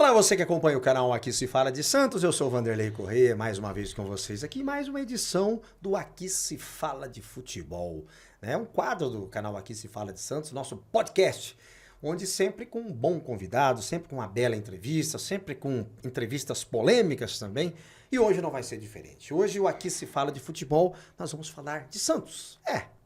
Olá, você que acompanha o canal Aqui Se Fala de Santos, eu sou o Vanderlei Corrêa, mais uma vez com vocês aqui, mais uma edição do Aqui Se Fala de Futebol. É um quadro do canal Aqui Se Fala de Santos, nosso podcast, onde sempre com um bom convidado, sempre com uma bela entrevista, sempre com entrevistas polêmicas também, e hoje não vai ser diferente. Hoje o Aqui Se Fala de Futebol, nós vamos falar de Santos.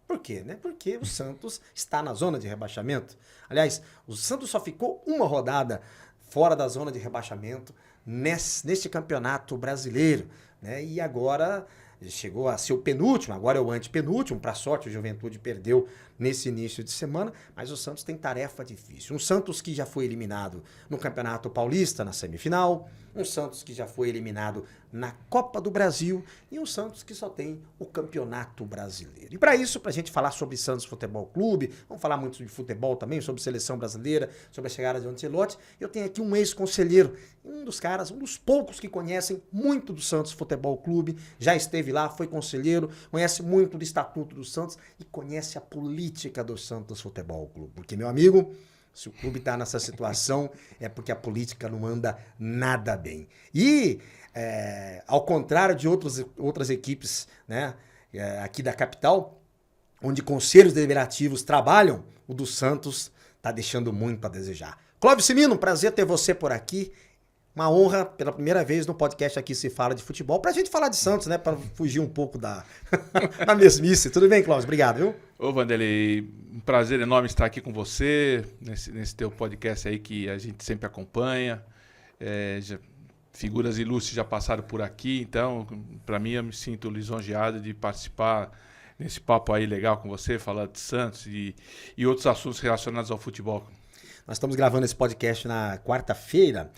Por quê, né? Porque o Santos está na zona de rebaixamento. Aliás, o Santos só ficou uma rodada fora da zona de rebaixamento neste campeonato brasileiro, né? E agora chegou a ser o penúltimo, agora é o antepenúltimo, para sorte o Juventude perdeu nesse início de semana, mas o Santos tem tarefa difícil. Um Santos que já foi eliminado no Campeonato Paulista na semifinal, um Santos que já foi eliminado na Copa do Brasil e um Santos que só tem o Campeonato Brasileiro. E para isso, para a gente falar sobre Santos Futebol Clube, vamos falar muito de futebol também, sobre seleção brasileira, sobre a chegada de Ancelotti, eu tenho aqui um ex-conselheiro, um dos caras, um dos poucos que conhecem muito do Santos Futebol Clube, já esteve lá, foi conselheiro, conhece muito do Estatuto do Santos e conhece a política do Santos Futebol Clube. Porque, meu amigo, se o clube está nessa situação, é porque a política não anda nada bem. E, ao contrário de outras equipes, né, aqui da capital, onde conselhos deliberativos trabalham, o do Santos está deixando muito a desejar. Clóvis Simino, prazer ter você por aqui. Uma honra, pela primeira vez no podcast Aqui Se Fala de Futebol, pra gente falar de Santos, né? Pra fugir um pouco da mesmice. Tudo bem, Clóvis? Obrigado, viu? Ô, Vanderlei, um prazer enorme estar aqui com você, nesse teu podcast aí que a gente sempre acompanha. Figuras ilustres já passaram por aqui, então, pra mim, eu me sinto lisonjeado de participar nesse papo aí legal com você, falar de Santos e outros assuntos relacionados ao futebol. Nós estamos gravando esse podcast na quarta-feira,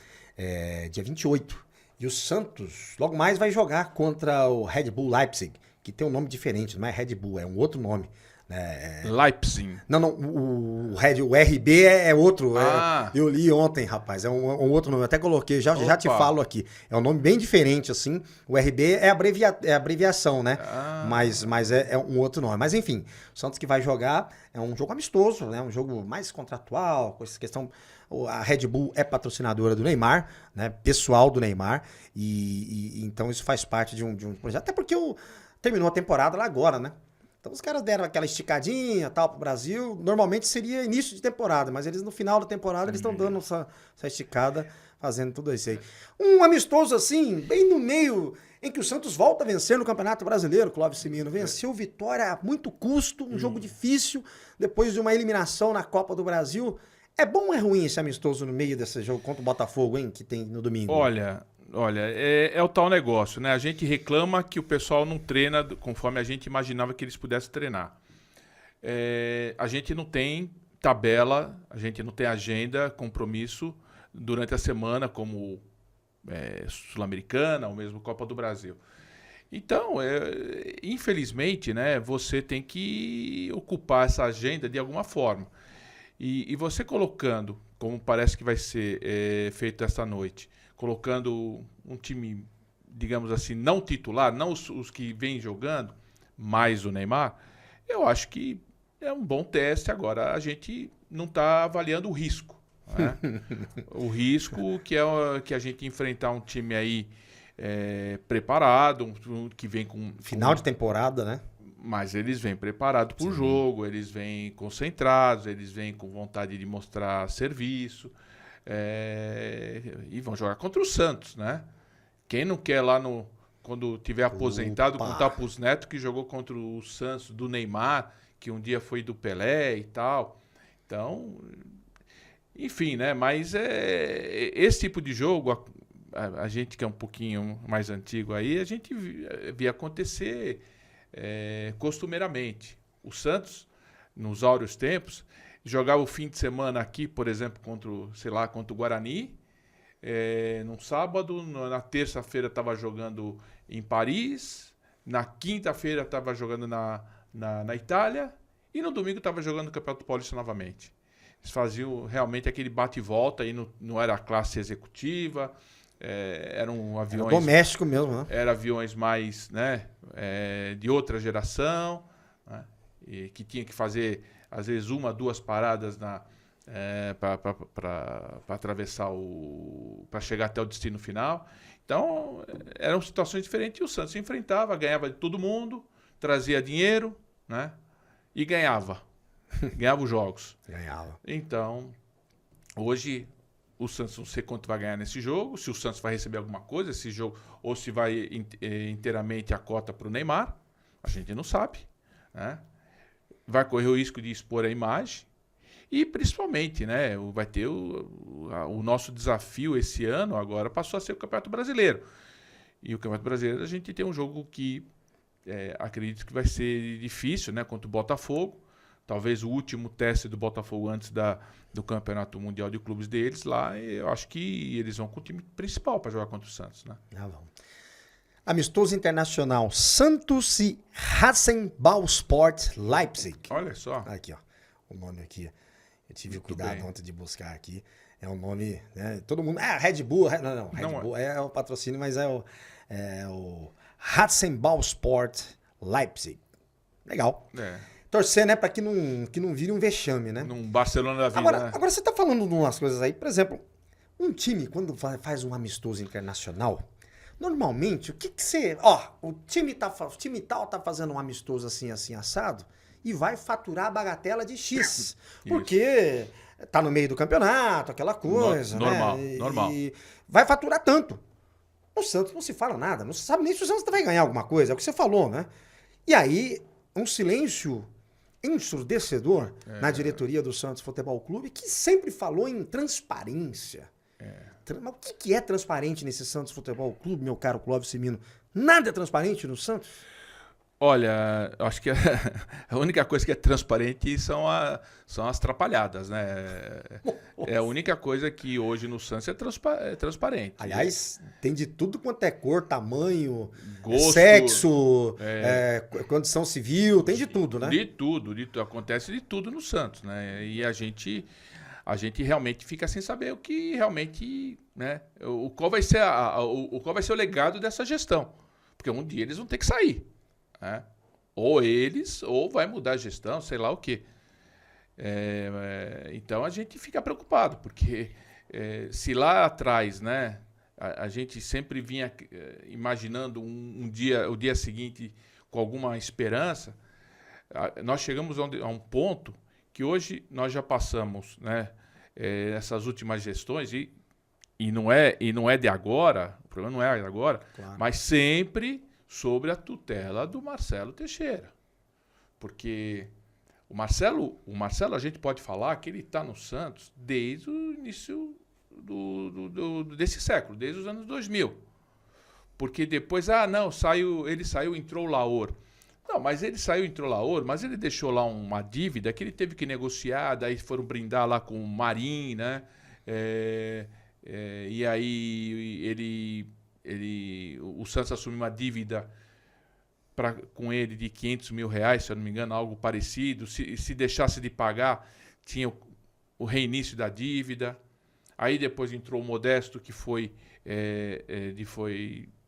dia 28. E o Santos logo mais vai jogar contra o Red Bull Leipzig, que tem um nome diferente, não é Red Bull, é um outro nome. Leipzig. Não, o RB é outro. Eu li ontem, rapaz, é um outro nome. Eu até coloquei, já te falo aqui. É um nome bem diferente, assim. O RB é abreviação, né? Mas é um outro nome. Mas enfim, o Santos que vai jogar é um jogo amistoso, né? Um jogo mais contratual, com essa questão. A Red Bull é patrocinadora do Neymar, né? Pessoal do Neymar. E então isso faz parte de um projeto. Até porque terminou a temporada lá agora, né? Então os caras deram aquela esticadinha tal pro Brasil. Normalmente seria início de temporada, mas eles no final da temporada eles estão dando essa esticada, fazendo tudo isso aí. Um amistoso assim, bem no meio em que o Santos volta a vencer no Campeonato Brasileiro, Clóvis Simino. Venceu Vitória a muito custo, um jogo difícil, depois de uma eliminação na Copa do Brasil. É bom ou é ruim esse amistoso no meio desse jogo contra o Botafogo, hein, que tem no domingo? Olha, é o tal negócio, né? A gente reclama que o pessoal não treina conforme a gente imaginava que eles pudessem treinar. A gente não tem tabela, a gente não tem agenda, compromisso durante a semana, como Sul-Americana ou mesmo Copa do Brasil. Então, infelizmente, né, você tem que ocupar essa agenda de alguma forma. E você colocando, como parece que vai ser feito esta noite, colocando um time, digamos assim, não titular, não os que vêm jogando, mais o Neymar, eu acho que é um bom teste. Agora, a gente não está avaliando o risco, né? O risco que é que a gente enfrentar um time aí preparado, que vem com... Final de temporada, né? Mas eles vêm preparados para o jogo, eles vêm concentrados, eles vêm com vontade de mostrar serviço. E vão jogar contra o Santos, né? Quem não quer lá quando tiver aposentado, contar para os netos que jogou contra o Santos do Neymar, que um dia foi do Pelé e tal. Então, enfim, né? Mas esse tipo de jogo, a gente que é um pouquinho mais antigo aí, a gente via acontecer costumeiramente. O Santos, nos áureos tempos, jogava o fim de semana aqui, por exemplo, contra o Guarani. No sábado, na terça-feira estava jogando em Paris. Na quinta-feira estava jogando na Itália. E no domingo estava jogando no Campeonato Paulista novamente. Eles faziam realmente aquele bate e volta, aí não era classe executiva. Eram aviões... Era doméstico mesmo, né? Eram aviões mais, né, de outra geração, né, e que tinha que fazer, às vezes, 1, 2 paradas para atravessar para chegar até o destino final. Então, eram situações diferentes e o Santos se enfrentava, ganhava de todo mundo, trazia dinheiro, né? E ganhava. Ganhava os jogos. Ganhava. Então, hoje, o Santos não sei quanto vai ganhar nesse jogo, se o Santos vai receber alguma coisa, esse jogo, ou se vai inteiramente a cota para o Neymar, a gente não sabe, né? Vai correr o risco de expor a imagem. E principalmente, né, vai ter o nosso desafio esse ano, agora passou a ser o Campeonato Brasileiro. E o Campeonato Brasileiro a gente tem um jogo que acredito que vai ser difícil, né, contra o Botafogo. Talvez o último teste do Botafogo antes do Campeonato Mundial de Clubes deles lá. Eu acho que eles vão com o time principal para jogar contra o Santos, né? Ah, vamos. Amistoso internacional, Santos e Rasenballsport Leipzig. Olha só. Aqui, ó, o nome aqui. Eu tive Muito cuidado bem. ontem de buscar aqui. É um nome, né? Todo mundo. Red Bull. Não, Red Não Bull é o patrocínio, mas é o Rasenballsport Leipzig. Legal. Torcer, né, para que não vire um vexame, né? Num Barcelona da vida, né? Agora você tá falando de umas coisas aí, por exemplo, um time, quando faz um amistoso internacional, normalmente, o que você... o time tal tá fazendo um amistoso assim, assim, assado, e vai faturar a bagatela de X. Porque tá no meio do campeonato, aquela coisa, normal, né? normal. E vai faturar tanto. O Santos não se fala nada, não se sabe nem se o Santos vai ganhar alguma coisa, é o que você falou, né? E aí, um silêncio ensurdecedor na diretoria do Santos Futebol Clube, que sempre falou em transparência. Mas o que é transparente nesse Santos Futebol Clube, meu caro Clóvis Cimino? Nada é transparente no Santos? Olha, acho que a única coisa que é transparente são as trapalhadas, né? É a única coisa que hoje no Santos é transparente. Aliás, tem de tudo quanto é cor, tamanho, gosto, sexo, condição civil, tem de tudo, né? De tudo, acontece de tudo no Santos, né? E a gente realmente fica sem saber o que realmente, né? Qual vai ser o legado dessa gestão. Porque um dia eles vão ter que sair. Né? Ou eles, ou vai mudar a gestão, sei lá o quê. Então a gente fica preocupado, porque se lá atrás, né, a gente sempre vinha imaginando o dia seguinte com alguma esperança, nós chegamos a um ponto que hoje nós já passamos, né, essas últimas gestões, e não é de agora, o problema não é de agora, claro, mas sempre sobre a tutela do Marcelo Teixeira. Porque o Marcelo a gente pode falar que ele está no Santos desde o início desse século, desde os anos 2000. Porque depois, ele saiu, entrou o Laor. Não, mas ele saiu, entrou o Laor, mas ele deixou lá uma dívida que ele teve que negociar, daí foram brindar lá com o Marim, né? E aí o Santos assumiu uma dívida com ele de R$500 mil, se eu não me engano, algo parecido. Se deixasse de pagar, tinha o reinício da dívida. Aí depois entrou o Modesto, que foi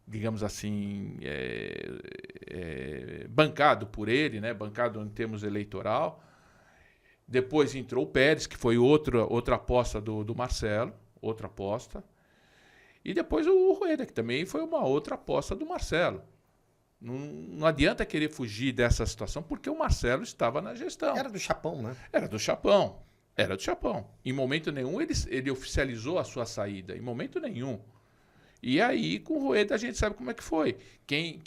digamos assim, bancado por ele, né? Bancado em termos eleitoral. Depois entrou o Pérez, que foi outra aposta do Marcelo, outra aposta. E depois o Rueda, que também foi uma outra aposta do Marcelo. Não adianta querer fugir dessa situação, porque o Marcelo estava na gestão. Era do Chapão, né? Era do Chapão. Em momento nenhum ele oficializou a sua saída. Em momento nenhum. E aí, com o Rueda, a gente sabe como é que foi. Quem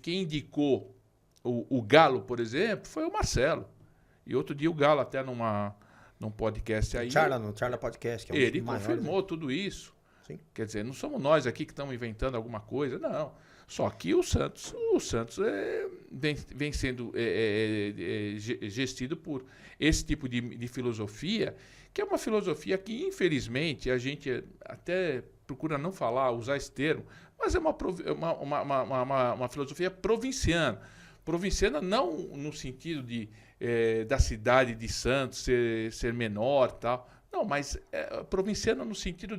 indicou o Galo, por exemplo, foi o Marcelo. E outro dia o Galo, até num podcast aí... No Charla Podcast, que é um ele maior, confirmou, né? tudo isso. Sim. Quer dizer, não somos nós aqui que estamos inventando alguma coisa, não. Só que o Santos vem sendo gestido por esse tipo de filosofia, que é uma filosofia que, infelizmente, a gente até procura não usar esse termo, mas é uma filosofia provinciana. Provinciana não no sentido da cidade de Santos ser menor e tal, não, mas provinciana no sentido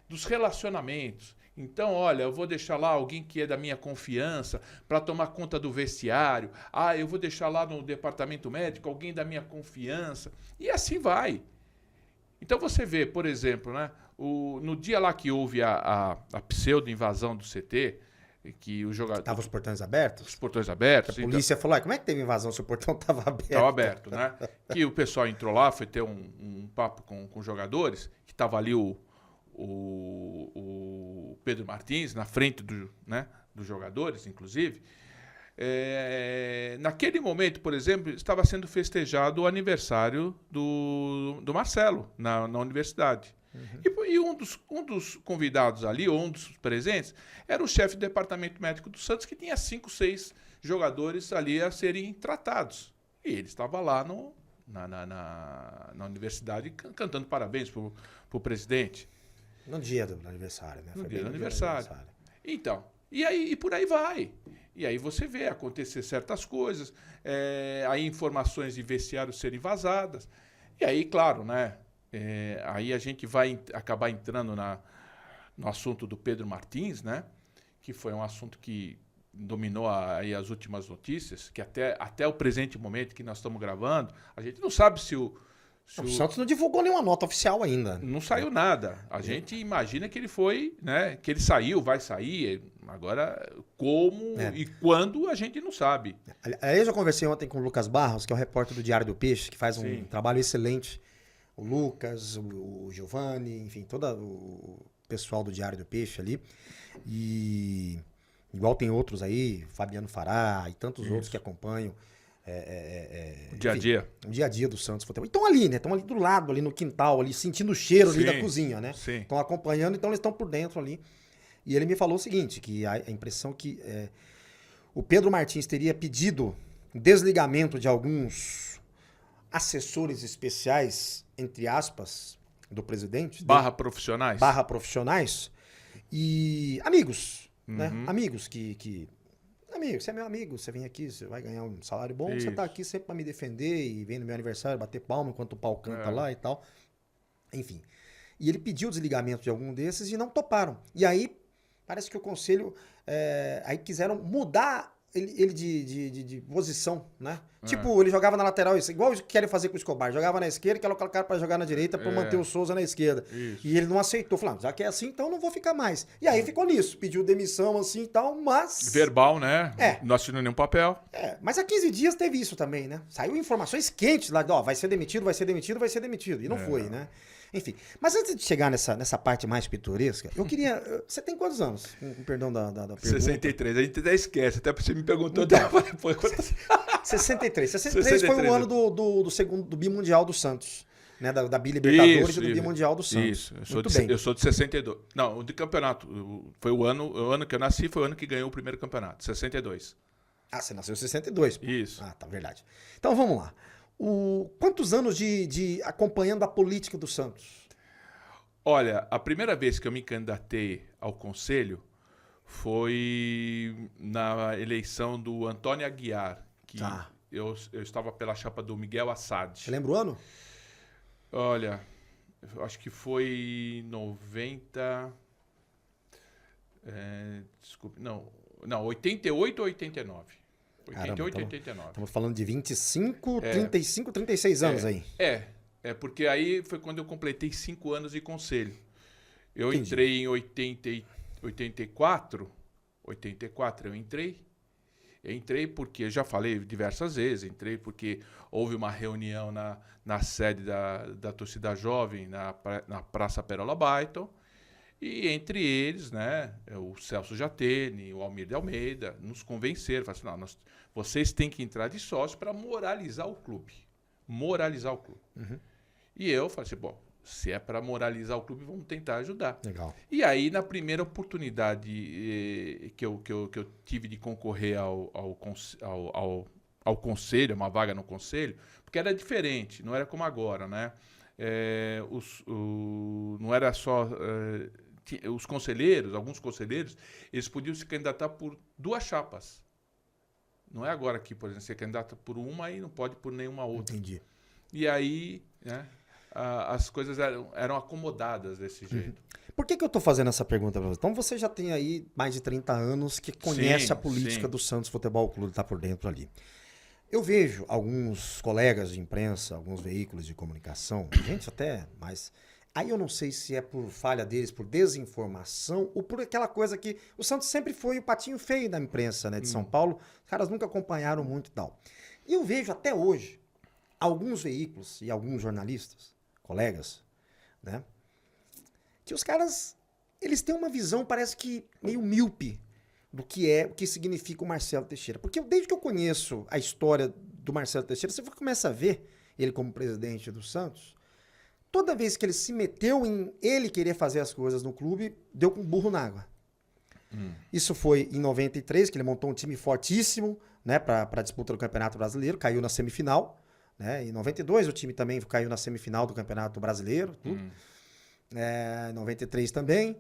dos relacionamentos. Então, olha, eu vou deixar lá alguém que é da minha confiança para tomar conta do vestiário. Eu vou deixar lá no departamento médico alguém da minha confiança. E assim vai. Então você vê, por exemplo, né, no dia lá que houve a pseudo-invasão do CT, que o jogador... Estavam os portões abertos? Os portões abertos. A polícia falou, como é que teve invasão se o portão estava aberto? Estava aberto, né? Que o pessoal entrou lá, foi ter um papo com os jogadores, que estava ali o Pedro Martins, na frente dos jogadores, inclusive. Naquele momento, por exemplo, estava sendo festejado o aniversário do Marcelo, na universidade. E um dos convidados ali, ou um dos presentes, era o chefe do departamento médico do Santos, que tinha 5, 6 jogadores ali a serem tratados. E ele estava lá na universidade cantando parabéns pro presidente. No dia do aniversário, né? No dia do aniversário. Então, e por aí vai. E aí você vê acontecer certas coisas, aí informações de vestiário serem vazadas. E aí, claro, né? Aí a gente vai acabar entrando no assunto do Pedro Martins, né? Que foi um assunto que dominou aí as últimas notícias, que até o presente momento que nós estamos gravando, a gente não sabe se o Santos não divulgou nenhuma nota oficial ainda. Não saiu nada. A gente imagina que ele foi, né? Que ele saiu, vai sair. Agora, como e quando, a gente não sabe. Aliás, eu conversei ontem com o Lucas Barros, que é o repórter do Diário do Peixe, que faz um trabalho excelente. O Lucas, o Giovanni, enfim, todo o pessoal do Diário do Peixe ali. E igual tem outros aí, Fabiano Fará e tantos outros que acompanham. O dia a dia. O dia a dia do Santos Futebol. Estão ali, né? Estão ali do lado, ali no quintal, ali, sentindo o cheiro ali da cozinha, né? Estão acompanhando, então eles estão por dentro ali. E ele me falou o seguinte, que a impressão que o Pedro Martins teria pedido desligamento de alguns assessores especiais, entre aspas, do presidente. Profissionais. Profissionais. E amigos, né? Amigos Amigo, você é meu amigo, você vem aqui, você vai ganhar um salário bom, você tá aqui sempre pra me defender e vem no meu aniversário bater palma enquanto o pau canta lá e tal. Enfim. E ele pediu o desligamento de algum desses e não toparam. E aí, parece que o conselho, aí quiseram mudar ele de posição, né? Tipo, ele jogava na lateral, igual querem fazer com o Escobar. Jogava na esquerda, quer colocar para jogar na direita para manter o Souza na esquerda. Isso. E ele não aceitou. Falando, já que é assim, então não vou ficar mais. E aí ficou nisso. Pediu demissão assim e tal, mas... Verbal, né? Não assinou nenhum papel. Mas há 15 dias teve isso também, né? Saiu informações quentes lá, vai ser demitido, vai ser demitido, vai ser demitido. E não foi, né? Enfim, mas antes de chegar nessa parte mais pitoresca, eu queria... Você tem quantos anos? Com perdão da pergunta. 63, a gente até esquece, até você me perguntou. Então, 63 foi o ano do bimundial do Santos, né? Da Bi-Libertadores e do bimundial do Santos. Isso, eu sou de 62. Não, o de campeonato, foi o ano que eu nasci, foi o ano que ganhou o primeiro campeonato, 62. Ah, você nasceu em 62. Isso. Ah, tá, verdade. Então vamos lá. Quantos anos de acompanhando a política do Santos? Olha, a primeira vez que eu me candidatei ao conselho foi na eleição do Antônio Aguiar, que eu estava pela chapa do Miguel Assad. Você lembra o ano? Olha, eu acho que foi 90... desculpe, não, 88 ou 89. 88 e 89. Estamos falando de 25, 35, 36 anos aí. Porque aí foi quando eu completei 5 anos de conselho. Eu entrei em 84 eu entrei. Eu entrei porque, eu já falei diversas vezes, entrei porque houve uma reunião na sede da torcida jovem, na Praça Perola Baiton, e entre eles, né, o Celso Jatene, o Almir de Almeida, nos convenceram, falaram assim, vocês têm que entrar de sócio para moralizar o clube. Moralizar o clube. E eu falei assim, bom, se é para moralizar o clube, vamos tentar ajudar. Legal. E aí, na primeira oportunidade que eu tive de concorrer ao conselho, uma vaga no conselho, porque era diferente, não era como agora, né? Não era só... os conselheiros, alguns conselheiros, eles podiam se candidatar por 2 chapas. Não é agora que, por exemplo, você candidata por uma e não pode por nenhuma outra. Entendi. E aí, né, as coisas eram acomodadas desse jeito. Por que eu estou fazendo essa pergunta para você? Então você já tem aí mais de 30 anos que conhece a política do Santos Futebol Clube, está por dentro ali. Eu vejo alguns colegas de imprensa, alguns veículos de comunicação, gente até mais. Aí eu não sei se é por falha deles, por desinformação, ou por aquela coisa que o Santos sempre foi o patinho feio da imprensa, né, de São Paulo. Os caras nunca acompanharam muito e tal. E eu vejo até hoje alguns veículos e alguns jornalistas, colegas, né, que os caras, eles têm uma visão, parece que meio míope do que é, o que significa o Marcelo Teixeira. Porque desde que eu conheço a história do Marcelo Teixeira, você começa a ver ele como presidente do Santos, toda vez que ele se meteu em ele querer fazer as coisas no clube, deu com burro na água. Isso foi em 93, que ele montou um time fortíssimo, né, para a disputa do Campeonato Brasileiro, caiu na semifinal. Né? Em 92 o time também caiu na semifinal do Campeonato Brasileiro. Em 93 também.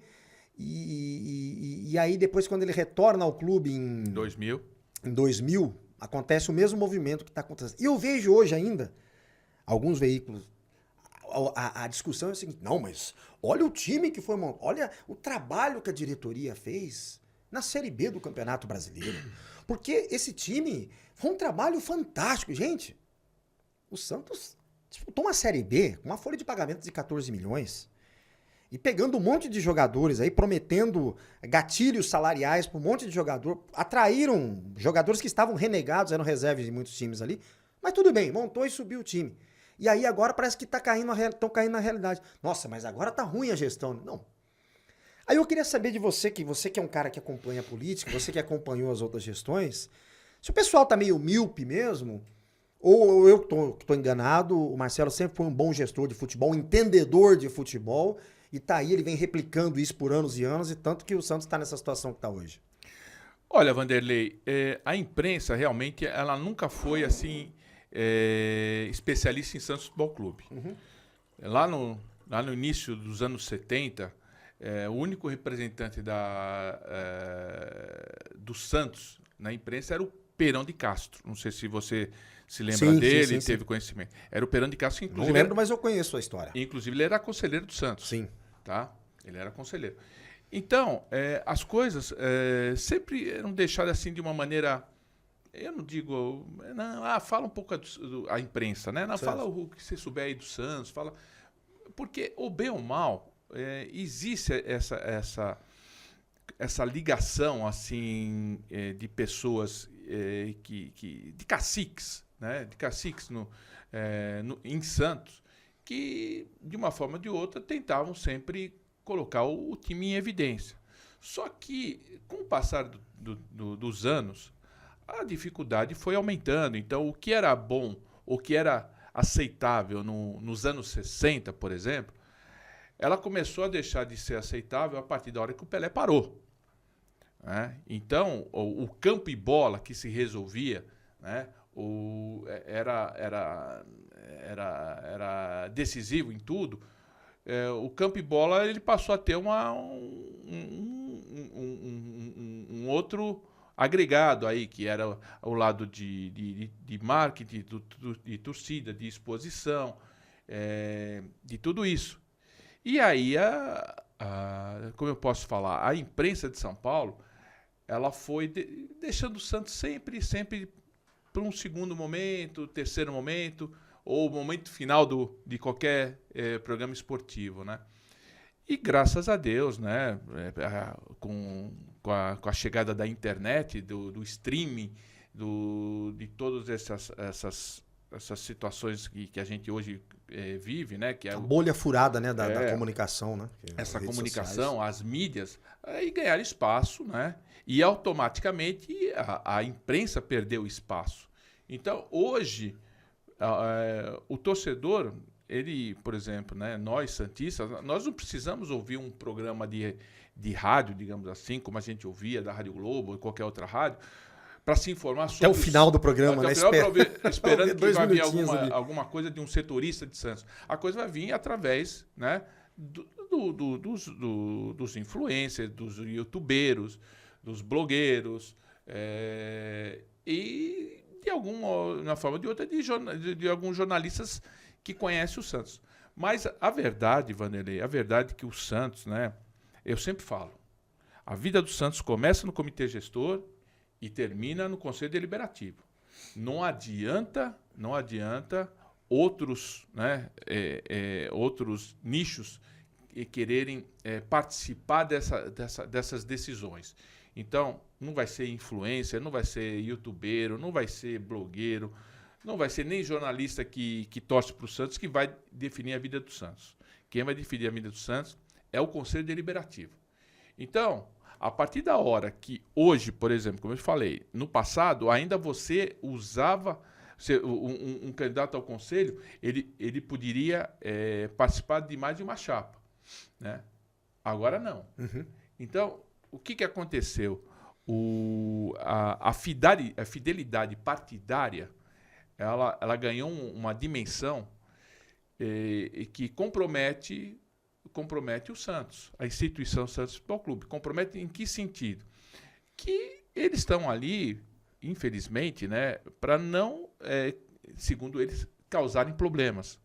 E aí depois, quando ele retorna ao clube em 2000, acontece o mesmo movimento que está acontecendo. E eu vejo hoje ainda alguns veículos. A discussão é a seguinte: não, mas olha o time que foi montado, olha o trabalho que a diretoria fez na Série B do Campeonato Brasileiro. Porque esse time foi um trabalho fantástico. Gente, o Santos disputou uma Série B com uma folha de pagamento de 14 milhões. E pegando um monte de jogadores aí, prometendo gatilhos salariais para um monte de jogador. Atraíram jogadores que estavam renegados, eram reservas de muitos times ali. Mas tudo bem, montou e subiu o time. E aí agora parece que estão caindo na realidade. Nossa, mas agora tá ruim a gestão. Não. Aí eu queria saber de você que é um cara que acompanha a política, você que acompanhou as outras gestões, se o pessoal tá meio míope mesmo, ou eu tô enganado, o Marcelo sempre foi um bom gestor de futebol, um entendedor de futebol, e tá aí, ele vem replicando isso por anos e anos, e tanto que o Santos está nessa situação que está hoje. Olha, Vanderlei, a imprensa realmente ela nunca foi assim especialista em Santos Futebol Clube. Lá no início dos anos 70, o único representante do Santos na imprensa era o Perão de Castro. Não sei se você se lembra dele, teve conhecimento. Era o Perão de Castro, inclusive. Não lembro, mas eu conheço a história. Inclusive, ele era conselheiro do Santos. Sim. Tá? Ele era conselheiro. Então, as coisas sempre eram deixadas assim de uma maneira. Eu não digo. Não, fala um pouco a imprensa, né? Não, fala o que você souber aí do Santos. Fala, porque, ou bem ou mal, existe essa ligação assim de pessoas de caciques, né? De caciques em Santos, que de uma forma ou de outra tentavam sempre colocar o time em evidência. Só que com o passar dos anos, a dificuldade foi aumentando. Então o que era bom, o que era aceitável nos anos 60, por exemplo, ela começou a deixar de ser aceitável a partir da hora que o Pelé parou. Né? Então, o campo e bola que se resolvia, né? Era decisivo em tudo. O campo e bola ele passou a ter um outro agregado aí, que era o lado de marketing, de torcida, de exposição, de tudo isso. E aí, como eu posso falar, a imprensa de São Paulo, ela foi deixando o Santos sempre para um segundo momento, terceiro momento, ou momento final de qualquer programa esportivo, né? E graças a Deus, né, com a chegada da internet, do streaming, de todas essas situações que a gente hoje vive, né? Que é a bolha furada, né, da comunicação, né? Essa comunicação, sociais. As mídias, aí ganharam espaço, né? E automaticamente a imprensa perdeu espaço. Então, hoje, o torcedor, ele, por exemplo, né, nós santistas, nós não precisamos ouvir um programa de rádio, digamos assim, como a gente ouvia da Rádio Globo ou qualquer outra rádio, para se informar sobre... Até o final do programa, né? Esperando que vai vir alguma coisa de um setorista de Santos. A coisa vai vir através, né, dos influencers, dos youtubeiros, dos blogueiros, e de uma forma ou de outra de alguns jornalistas que conhecem o Santos. Mas a verdade, Vanderlei, a verdade é que o Santos, né, eu sempre falo, a vida do Santos começa no comitê gestor e termina no Conselho Deliberativo. Não adianta outros, né, outros nichos quererem participar dessas decisões. Então, não vai ser influencer, não vai ser youtubeiro, não vai ser blogueiro, não vai ser nem jornalista que torce para o Santos que vai definir a vida do Santos. Quem vai definir a vida do Santos é o Conselho Deliberativo. Então, a partir da hora que hoje, por exemplo, como eu falei, no passado ainda você usava um candidato ao conselho, ele poderia participar de mais de uma chapa, né? Agora não. Uhum. Então, o que aconteceu? A fidelidade partidária, ela ganhou uma dimensão que compromete o Santos, a instituição Santos Futebol Clube. Compromete em que sentido? Que eles estão ali, infelizmente, né, para não, segundo eles, causarem problemas,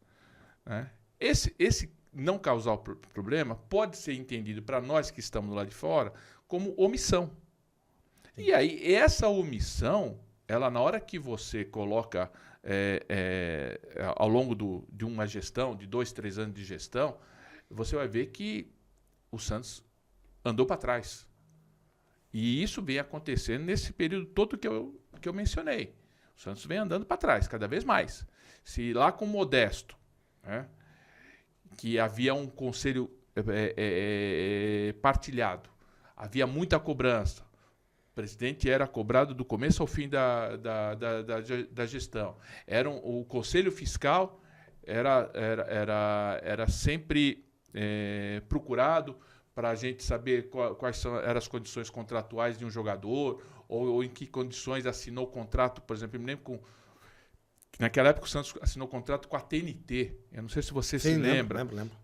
né? Esse não causar o problema pode ser entendido para nós que estamos lá de fora como omissão. Sim. E aí, essa omissão, ela na hora que você coloca ao longo de uma gestão, de 2, 3 anos de gestão, você vai ver que o Santos andou para trás. E isso vem acontecendo nesse período todo que eu mencionei. O Santos vem andando para trás, cada vez mais. Se lá com o Modesto, né, que havia um conselho partilhado, havia muita cobrança, o presidente era cobrado do começo ao fim da gestão. O conselho fiscal era sempre procurado para a gente saber quais eram as condições contratuais de um jogador, ou em que condições assinou o contrato, por exemplo, eu me lembro naquela época o Santos assinou contrato com a TNT. Eu não sei se você se lembra. Lembro.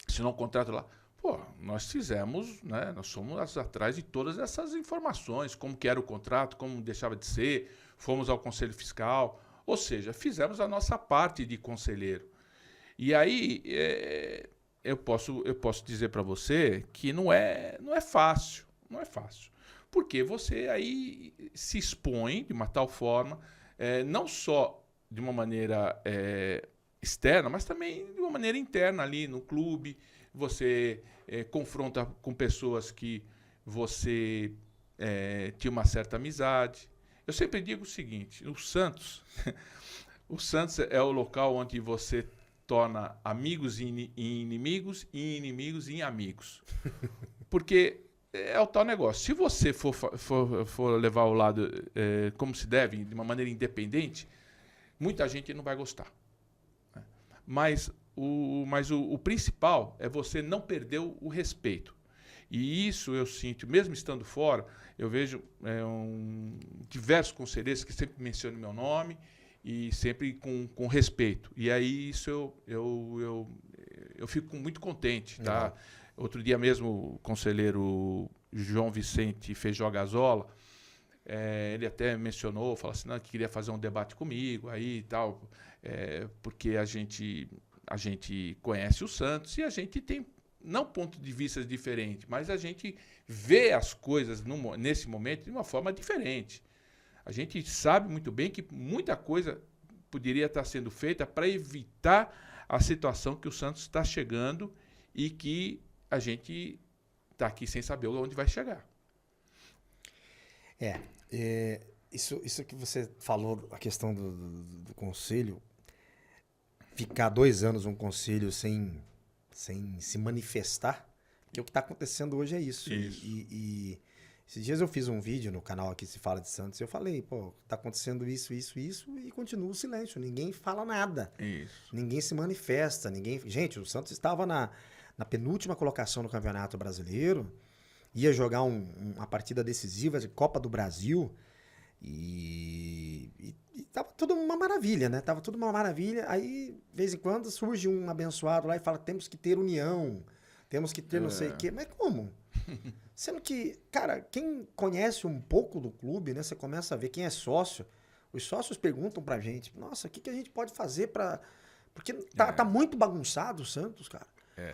Assinou um contrato lá. Pô, nós fizemos, né? Nós fomos atrás de todas essas informações, como que era o contrato, como deixava de ser, fomos ao Conselho Fiscal, ou seja, fizemos a nossa parte de conselheiro. E aí eu posso dizer para você que não é fácil, porque você aí se expõe de uma tal forma, não só de uma maneira externa, mas também de uma maneira interna ali no clube. Você confronta com pessoas que você tinha uma certa amizade. Eu sempre digo o seguinte, o Santos é o local onde você torna amigos em inimigos e inimigos em amigos. Porque é o tal negócio. Se você for levar ao lado como se deve, de uma maneira independente, muita gente não vai gostar, né? Mas o principal é você não perder o respeito. E isso eu sinto, mesmo estando fora, eu vejo diversos conselheiros que sempre mencionam meu nome e sempre com respeito. E aí isso eu fico muito contente, tá? Uhum. Outro dia mesmo o conselheiro João Vicente Feijó Gazola, ele até mencionou, falou assim, que queria fazer um debate comigo aí e tal, porque a gente conhece o Santos e a gente tem, não ponto de vista diferente, mas a gente vê as coisas nesse momento de uma forma diferente. A gente sabe muito bem que muita coisa poderia estar sendo feita para evitar a situação que o Santos está chegando e que a gente está aqui sem saber onde vai chegar. Isso que você falou, a questão do conselho, ficar 2 anos um conselho sem se manifestar, porque o que está acontecendo hoje é isso. E esses dias eu fiz um vídeo no canal Aqui Se Fala de Santos e eu falei, está acontecendo isso, e continua o silêncio, ninguém fala nada. Isso. Ninguém se manifesta, Gente, o Santos estava na penúltima colocação no Campeonato Brasileiro, ia jogar uma partida decisiva de Copa do Brasil e tava tudo uma maravilha, né? Tava tudo uma maravilha. Aí, de vez em quando, surge um abençoado lá e fala, temos que ter união, temos que ter não sei o quê. Mas como? Sendo que, cara, quem conhece um pouco do clube, né? Você começa a ver quem é sócio. Os sócios perguntam pra gente, nossa, o que a gente pode fazer pra... Porque tá muito bagunçado o Santos, cara.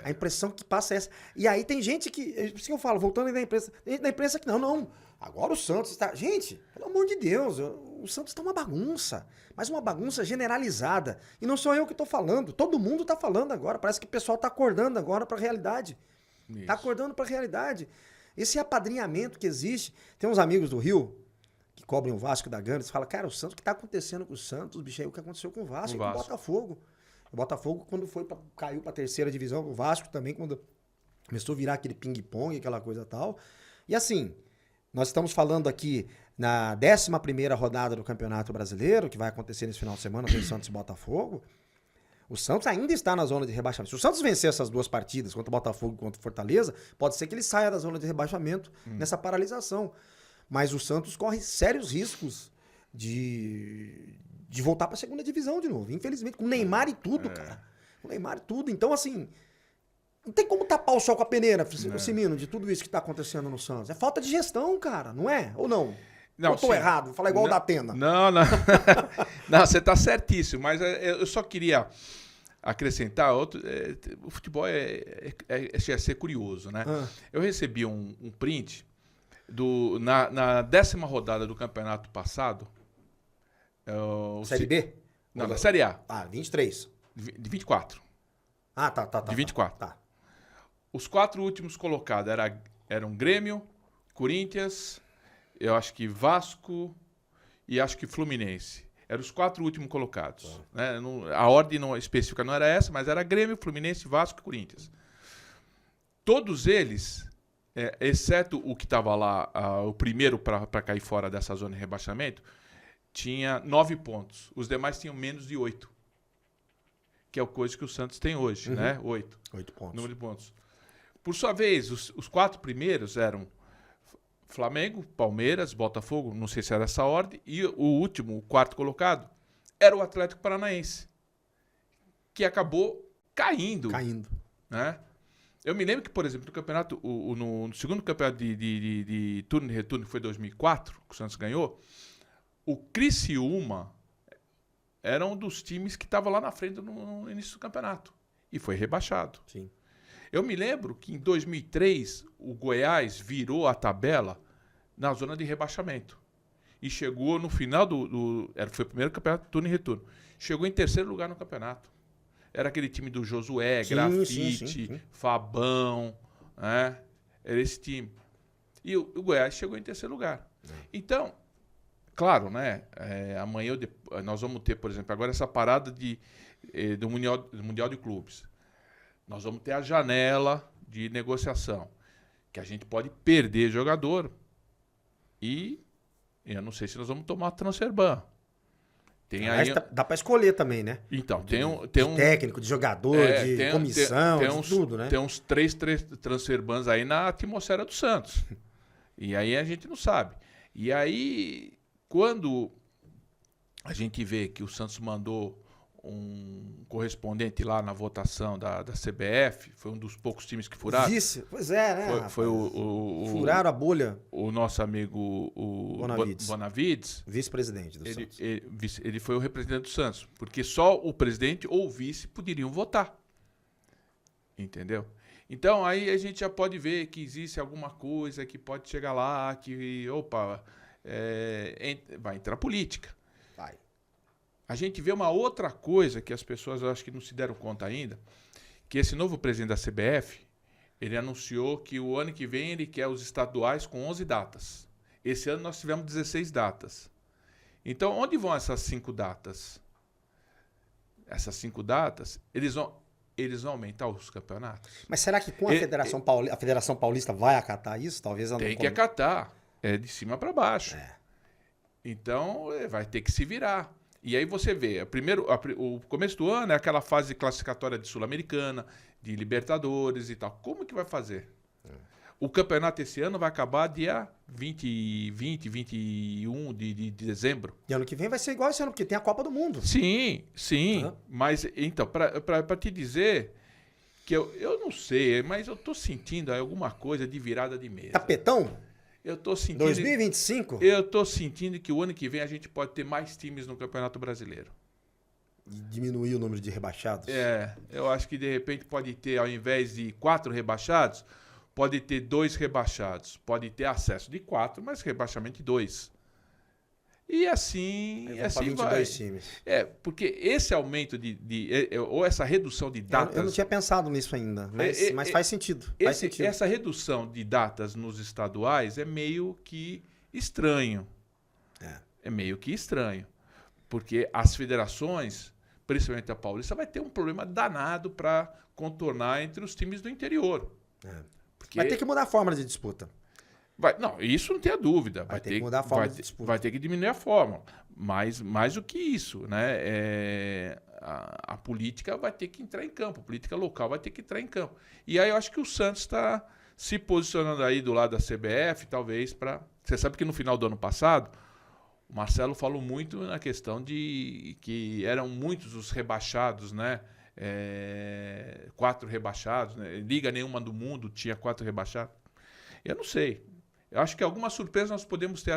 A impressão que passa é essa. E aí tem gente que... Por isso que eu falo, voltando aí da imprensa. Tem gente da imprensa que não, Agora o Santos está... Gente, pelo amor de Deus, o Santos está uma bagunça. Mas uma bagunça generalizada. E não sou eu que estou falando. Todo mundo está falando agora. Parece que o pessoal está acordando agora para a realidade. Está acordando para a realidade. Esse apadrinhamento que existe... Tem uns amigos do Rio que cobrem o Vasco da Gana. Eles falam, cara, o Santos, o que está acontecendo com o Santos? Bicho, aí o que aconteceu com o Vasco e com o Botafogo. O Botafogo, quando caiu para a terceira divisão, o Vasco também, quando começou a virar aquele ping-pong, aquela coisa tal. E assim... Nós estamos falando aqui na 11ª rodada do Campeonato Brasileiro, que vai acontecer nesse final de semana, com o Santos e Botafogo. O Santos ainda está na zona de rebaixamento. Se o Santos vencer essas duas partidas, contra o Botafogo e contra o Fortaleza, pode ser que ele saia da zona de rebaixamento nessa paralisação. Mas o Santos corre sérios riscos de voltar para a segunda divisão de novo. Infelizmente, com o Neymar e tudo, cara. Com o Neymar e tudo. Então, assim... Não tem como tapar o sol com a peneira, Cimino, de tudo isso que tá acontecendo no Santos. É falta de gestão, cara, não é? Ou não? Não, eu tô errado, vou falar igual o da Atena. Não. Não, você tá certíssimo, mas eu só queria acrescentar outro. O futebol é ser curioso, né? Eu recebi um print na 10ª rodada do campeonato passado. Série B? Não, da Série A. 23. De 24. Tá. De 24. Tá. Os 4 últimos colocados eram Grêmio, Corinthians, eu acho que Vasco e acho que Fluminense. Eram os 4 últimos colocados. Né? A ordem não específica não era essa, mas era Grêmio, Fluminense, Vasco e Corinthians. Todos eles, exceto o que estava lá, o primeiro para cair fora dessa zona de rebaixamento, tinha 9 pontos. Os demais tinham menos de 8. Que é o coisa que o Santos tem hoje, né? 8 pontos. Número de pontos. Por sua vez, os 4 primeiros eram Flamengo, Palmeiras, Botafogo, não sei se era essa ordem, e o último, o 4º colocado, era o Atlético Paranaense, que acabou caindo. Né? Eu me lembro que, por exemplo, no campeonato, no segundo campeonato de turno e retorno, que foi 2004, que o Santos ganhou, o Criciúma era um dos times que estava lá na frente no início do campeonato. E foi rebaixado. Sim. Eu me lembro que em 2003 o Goiás virou a tabela na zona de rebaixamento. E chegou no final foi o primeiro campeonato de turno e retorno. Chegou em 3º lugar no campeonato. Era aquele time do Josué, Grafite, sim. Fabão, né? Era esse time. E o Goiás chegou em 3º lugar. Então... Claro, né? Amanhã nós vamos ter, por exemplo, agora essa parada do Mundial de Clubes. Nós vamos ter a janela de negociação, que a gente pode perder jogador e eu não sei se nós vamos tomar transfer ban. Dá para escolher também, né? Então, tem um técnico, de jogador, de comissão, de tudo, né? Tem uns 3 transfer bans aí na atmosfera do Santos. E aí a gente não sabe. E aí... Quando a gente vê que o Santos mandou um correspondente lá na votação da CBF, foi um dos poucos times que furaram. Pois é, né? Foi furaram a bolha. O nosso amigo Bonavides, vice-presidente do Santos. Ele foi o representante do Santos, porque só o presidente ou o vice poderiam votar. Entendeu? Então aí a gente já pode ver que existe alguma coisa que pode chegar lá, que, vai entrar política. Vai. A gente vê uma outra coisa que as pessoas acho que não se deram conta ainda, que esse novo presidente da CBF, ele anunciou que o ano que vem ele quer os estaduais com 11 datas. Esse ano nós tivemos 16 datas. Então, onde vão essas 5 datas? Essas 5 datas, eles vão aumentar os campeonatos. Mas será que com a Federação Paulista vai acatar isso? Talvez ela tem que acatar. É de cima para baixo. Então, vai ter que se virar. E aí você vê, o começo do ano é aquela fase classificatória de Sul-Americana, de Libertadores e tal. Como que vai fazer? O campeonato esse ano vai acabar dia 21 de dezembro. E ano que vem vai ser igual esse ano, porque tem a Copa do Mundo. Sim. Mas, então, para te dizer que eu não sei, mas eu tô sentindo alguma coisa de virada de mesa. Tapetão? Eu tô sentindo... 2025? Eu tô sentindo que o ano que vem a gente pode ter mais times no Campeonato Brasileiro. E diminuir o número de rebaixados? Eu acho que de repente pode ter, ao invés de 4 rebaixados, pode ter 2 rebaixados, pode ter acesso de 4, mas rebaixamento de 2. E assim vai. 22 times. Porque esse aumento ou essa redução de datas... Eu não tinha pensado nisso ainda, mas faz sentido. Essa redução de datas nos estaduais é meio que estranho. É meio que estranho. Porque as federações, principalmente a Paulista, vai ter um problema danado para contornar entre os times do interior. Vai ter que mudar a forma de disputa. Não, isso não tem a dúvida. Vai ter que mudar a forma de disputa. Vai ter que diminuir a forma. Mas mais do que isso, né? A política vai ter que entrar em campo. A política local vai ter que entrar em campo. E aí eu acho que o Santos está se posicionando aí do lado da CBF, talvez, para... Você sabe que no final do ano passado, o Marcelo falou muito na questão de que eram muitos os rebaixados, né? 4 rebaixados, né? Liga nenhuma do mundo tinha 4 rebaixados. Eu não sei. Eu acho que alguma surpresa nós podemos ter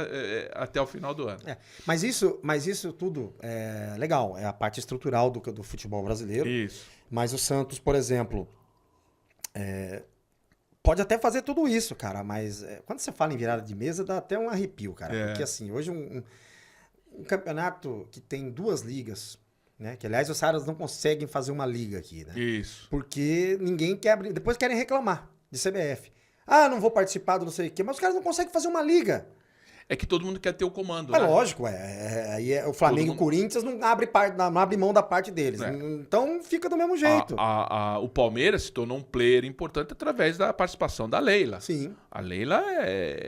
até o final do ano. Mas isso tudo é legal. É a parte estrutural do futebol brasileiro. Isso. Mas o Santos, por exemplo, pode até fazer tudo isso, cara. Mas quando você fala em virada de mesa, dá até um arrepio, cara. Porque assim, hoje um campeonato que tem 2 ligas, né? Que aliás os caras não conseguem fazer uma liga aqui, né? Isso. Porque ninguém quer abrir. Depois querem reclamar de CBF. Não vou participar do não sei o quê, mas os caras não conseguem fazer uma liga. É que todo mundo quer ter o comando, né? né? Lógico, aí o Flamengo e o Corinthians não abre mão da parte deles. Então fica do mesmo jeito. O Palmeiras se tornou um player importante através da participação da Leila. Sim. A Leila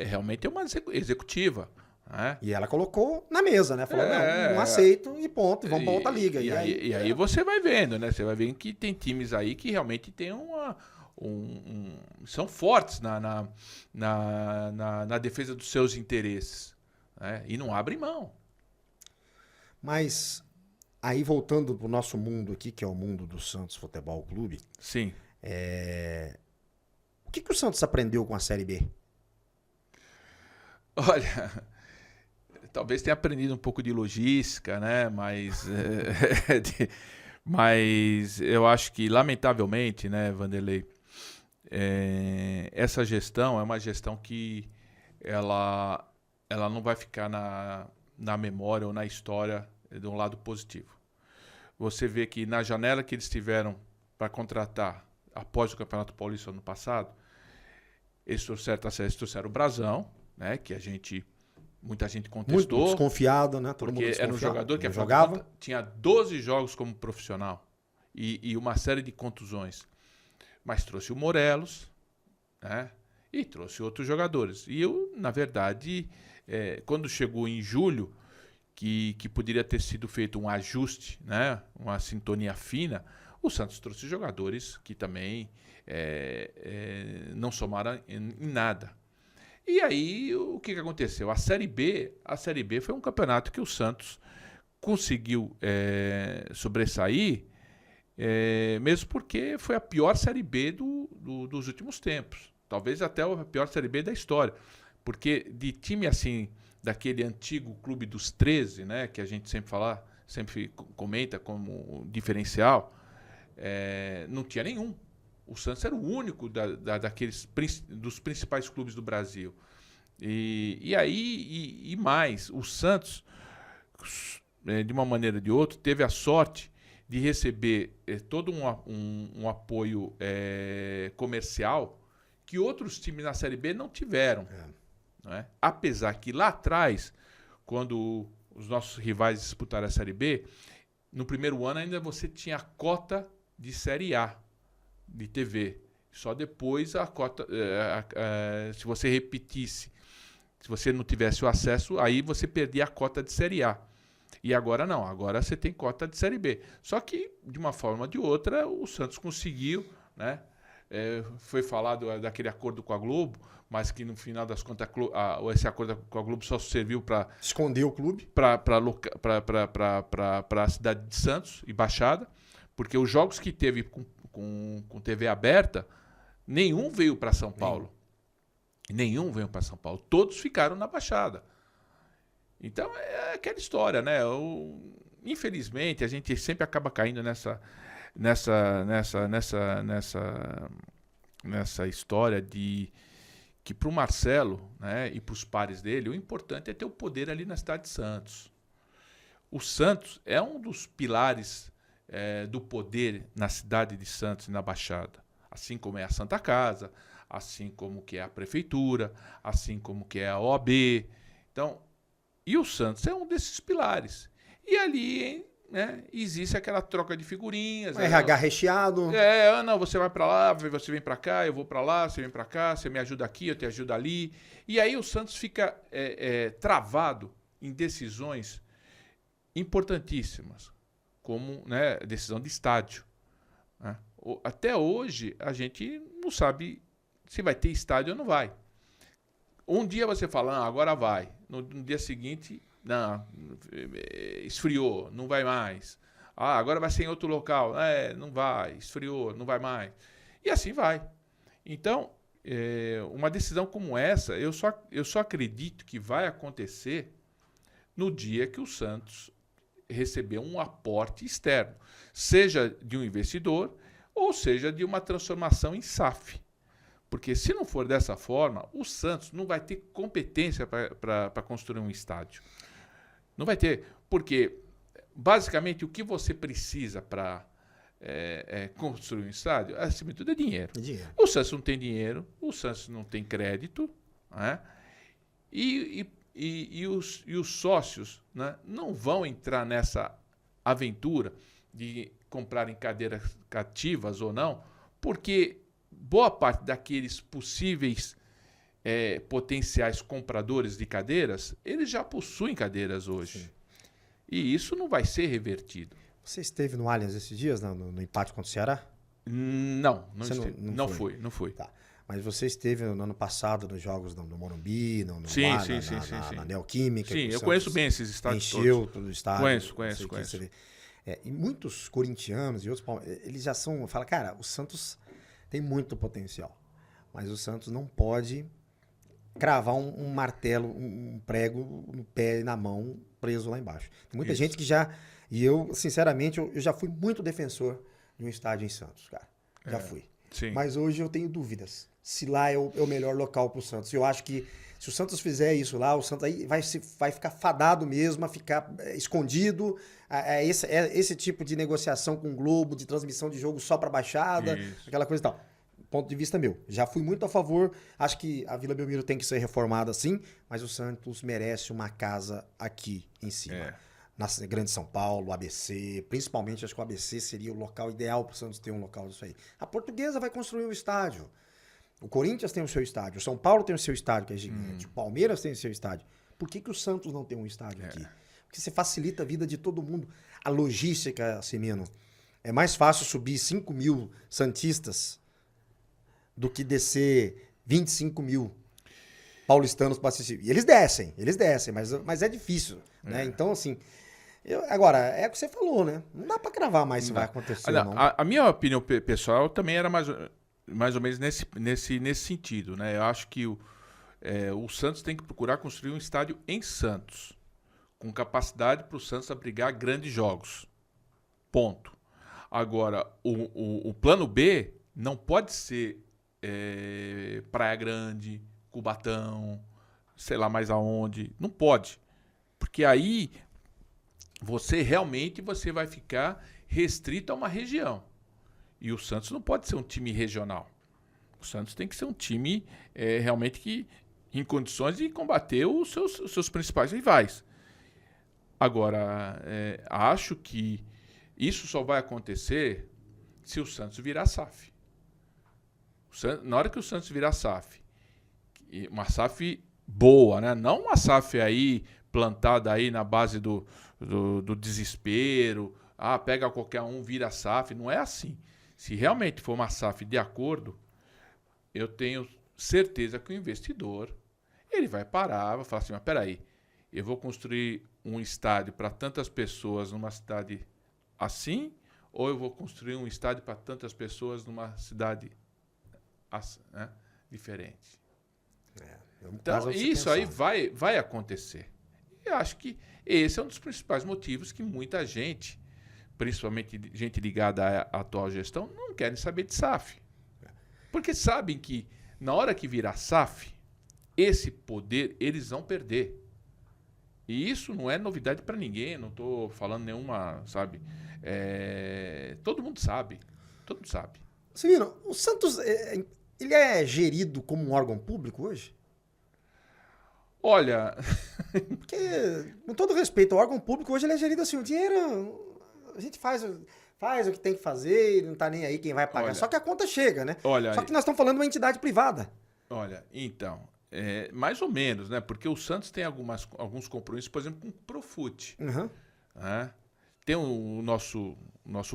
realmente é uma executiva. Né? E ela colocou na mesa, né? Falou, não aceito e ponto, vamos para outra liga. E aí você vai vendo, né? Você vai vendo que tem times aí que realmente tem são fortes na defesa dos seus interesses, né? E não abrem mão. Mas aí voltando pro nosso mundo aqui, que é o mundo do Santos Futebol Clube. Sim. O que o Santos aprendeu com a Série B? Olha, talvez tenha aprendido um pouco de logística, né? Mas eu acho que, lamentavelmente, né, Vanderlei, essa gestão é uma gestão que ela não vai ficar na memória ou na história de um lado positivo. Você vê que na janela que eles tiveram para contratar após o Campeonato Paulista ano passado, eles trouxeram o Brasão, né, que muita gente contestou. Muito desconfiado, né? Todo mundo porque desconfiado. Era um jogador que jogava. Tinha 12 jogos como profissional e uma série de contusões. Mas trouxe o Morelos, né? E trouxe outros jogadores. E eu, na verdade, quando chegou em julho, que poderia ter sido feito um ajuste, né? Uma sintonia fina, o Santos trouxe jogadores que também não somaram em nada. E aí, o que aconteceu? A Série B foi um campeonato que o Santos conseguiu sobressair, mesmo porque foi a pior Série B dos últimos tempos. Talvez até a pior Série B da história. Porque de time assim, daquele antigo Clube dos 13, né, que a gente sempre comenta como diferencial, não tinha nenhum. O Santos era o único dos principais clubes do Brasil. E mais, o Santos, de uma maneira ou de outra, teve a sorte de receber todo um apoio comercial que outros times na Série B não tiveram. Né? Apesar que lá atrás, quando os nossos rivais disputaram a Série B, no primeiro ano ainda você tinha a cota de Série A de TV. Só depois a cota, se você repetisse, se você não tivesse o acesso, aí você perdia a cota de Série A. E agora não, agora você tem cota de Série B. Só que, de uma forma ou de outra, o Santos conseguiu, né? Foi falado daquele acordo com a Globo, mas que no final das contas esse acordo com a Globo só serviu para esconder o clube, para a cidade de Santos e Baixada, porque os jogos que teve com TV aberta, nenhum veio para São Paulo. Nenhum veio para São Paulo. Todos ficaram na Baixada. Então é aquela história, né? Infelizmente, a gente sempre acaba caindo nessa história de que para o Marcelo, né, e para os pares dele, o importante é ter o poder ali na cidade de Santos. O Santos é um dos pilares do poder na cidade de Santos e na Baixada. Assim como é a Santa Casa, assim como que é a Prefeitura, assim como que é a OAB. Então, e o Santos é um desses pilares. E ali, né, existe aquela troca de figurinhas. RH recheado. Não, você vai para lá, você vem para cá, eu vou para lá, você vem para cá, você me ajuda aqui, eu te ajudo ali. E aí o Santos fica travado em decisões importantíssimas, como, né, decisão de estádio. Né? Até hoje, a gente não sabe se vai ter estádio ou não vai. Um dia você fala, agora vai. No dia seguinte, não, esfriou, não vai mais. Agora vai ser em outro local. Não vai, esfriou, não vai mais. E assim vai. Então, uma decisão como essa, eu só acredito que vai acontecer no dia que o Santos receber um aporte externo, seja de um investidor ou seja de uma transformação em SAF. Porque se não for dessa forma, o Santos não vai ter competência para construir um estádio. Não vai ter, porque basicamente o que você precisa para construir um estádio, acima de tudo, é dinheiro. O Santos não tem dinheiro, o Santos não tem crédito, né? E os sócios, né, não vão entrar nessa aventura de comprarem cadeiras cativas ou não, porque boa parte daqueles possíveis potenciais compradores de cadeiras, eles já possuem cadeiras hoje. Sim. E isso não vai ser revertido. Você esteve no Allianz esses dias, no empate contra o Ceará? Não fui. Tá. Mas você esteve no ano passado nos jogos no Morumbi, sim. Na Neoquímica. Sim, eu conheço bem esses estádios encheu todo o estádio. Conheço. E muitos corintianos e outros, eles já falam, cara, o Santos tem muito potencial, mas o Santos não pode cravar um martelo, um prego no pé e na mão preso lá embaixo. Tem muita gente que já... E eu, sinceramente, eu já fui muito defensor de um estádio em Santos, cara. Já fui. Sim. Mas hoje eu tenho dúvidas se lá é o melhor local para o Santos. Eu acho que se o Santos fizer isso lá, o Santos aí vai ficar fadado mesmo a ficar escondido. Esse tipo de negociação com o Globo, de transmissão de jogo só para Baixada, aquela coisa e tal. Ponto de vista meu. Já fui muito a favor. Acho que a Vila Belmiro tem que ser reformada sim, mas o Santos merece uma casa aqui em cima. Na Grande São Paulo, ABC, principalmente acho que o ABC seria o local ideal para o Santos ter um local disso aí. A Portuguesa vai construir um estádio. O Corinthians tem o seu estádio. O São Paulo tem o seu estádio, que é gigante. O Palmeiras tem o seu estádio. Por que o Santos não tem um estádio aqui? Porque você facilita a vida de todo mundo. A logística, Cimino, é mais fácil subir 5 mil santistas do que descer 25 mil paulistanos para assistir. E eles descem, mas é difícil. Né? Então, assim... Agora, é o que você falou, né? Não dá para cravar mais se vai acontecer ou não. A minha opinião pessoal também era mais ou menos nesse sentido, né? Eu acho que o Santos tem que procurar construir um estádio em Santos, com capacidade para o Santos abrigar grandes jogos. Ponto. Agora, o plano B não pode ser Praia Grande, Cubatão, sei lá mais aonde. Não pode. Porque aí... você vai ficar restrito a uma região. E o Santos não pode ser um time regional. O Santos tem que ser um time realmente que em condições de combater os seus principais rivais. Agora, acho que isso só vai acontecer se o Santos virar SAF. Na hora que o Santos virar SAF, uma SAF boa, né? Não uma SAF aí plantada aí na base do desespero, pega qualquer um, vira SAF, não é assim. Se realmente for uma SAF de acordo, eu tenho certeza que o investidor, ele vai parar, vai falar assim, mas peraí, eu vou construir um estádio para tantas pessoas numa cidade assim, ou eu vou construir um estádio para tantas pessoas numa cidade né, diferente. Então, isso aí vai acontecer. Eu acho que esse é um dos principais motivos que muita gente, principalmente gente ligada à atual gestão, não querem saber de SAF. Porque sabem que na hora que virar SAF, esse poder eles vão perder. E isso não é novidade para ninguém, não estou falando nenhuma, sabe? Todo mundo sabe. Todo mundo sabe. Severino, o Santos, ele é gerido como um órgão público hoje? Olha, Porque, com todo respeito, o órgão público hoje ele é gerido assim, o dinheiro, a gente faz o que tem que fazer, não tá nem aí quem vai pagar. Olha, Só que a conta chega, né? olha, Só que nós estamos falando de uma entidade privada. olha, então, mais ou menos, né? Porque o Santos tem alguns compromissos, por exemplo, com o Profut. Uhum. Né? Tem o nosso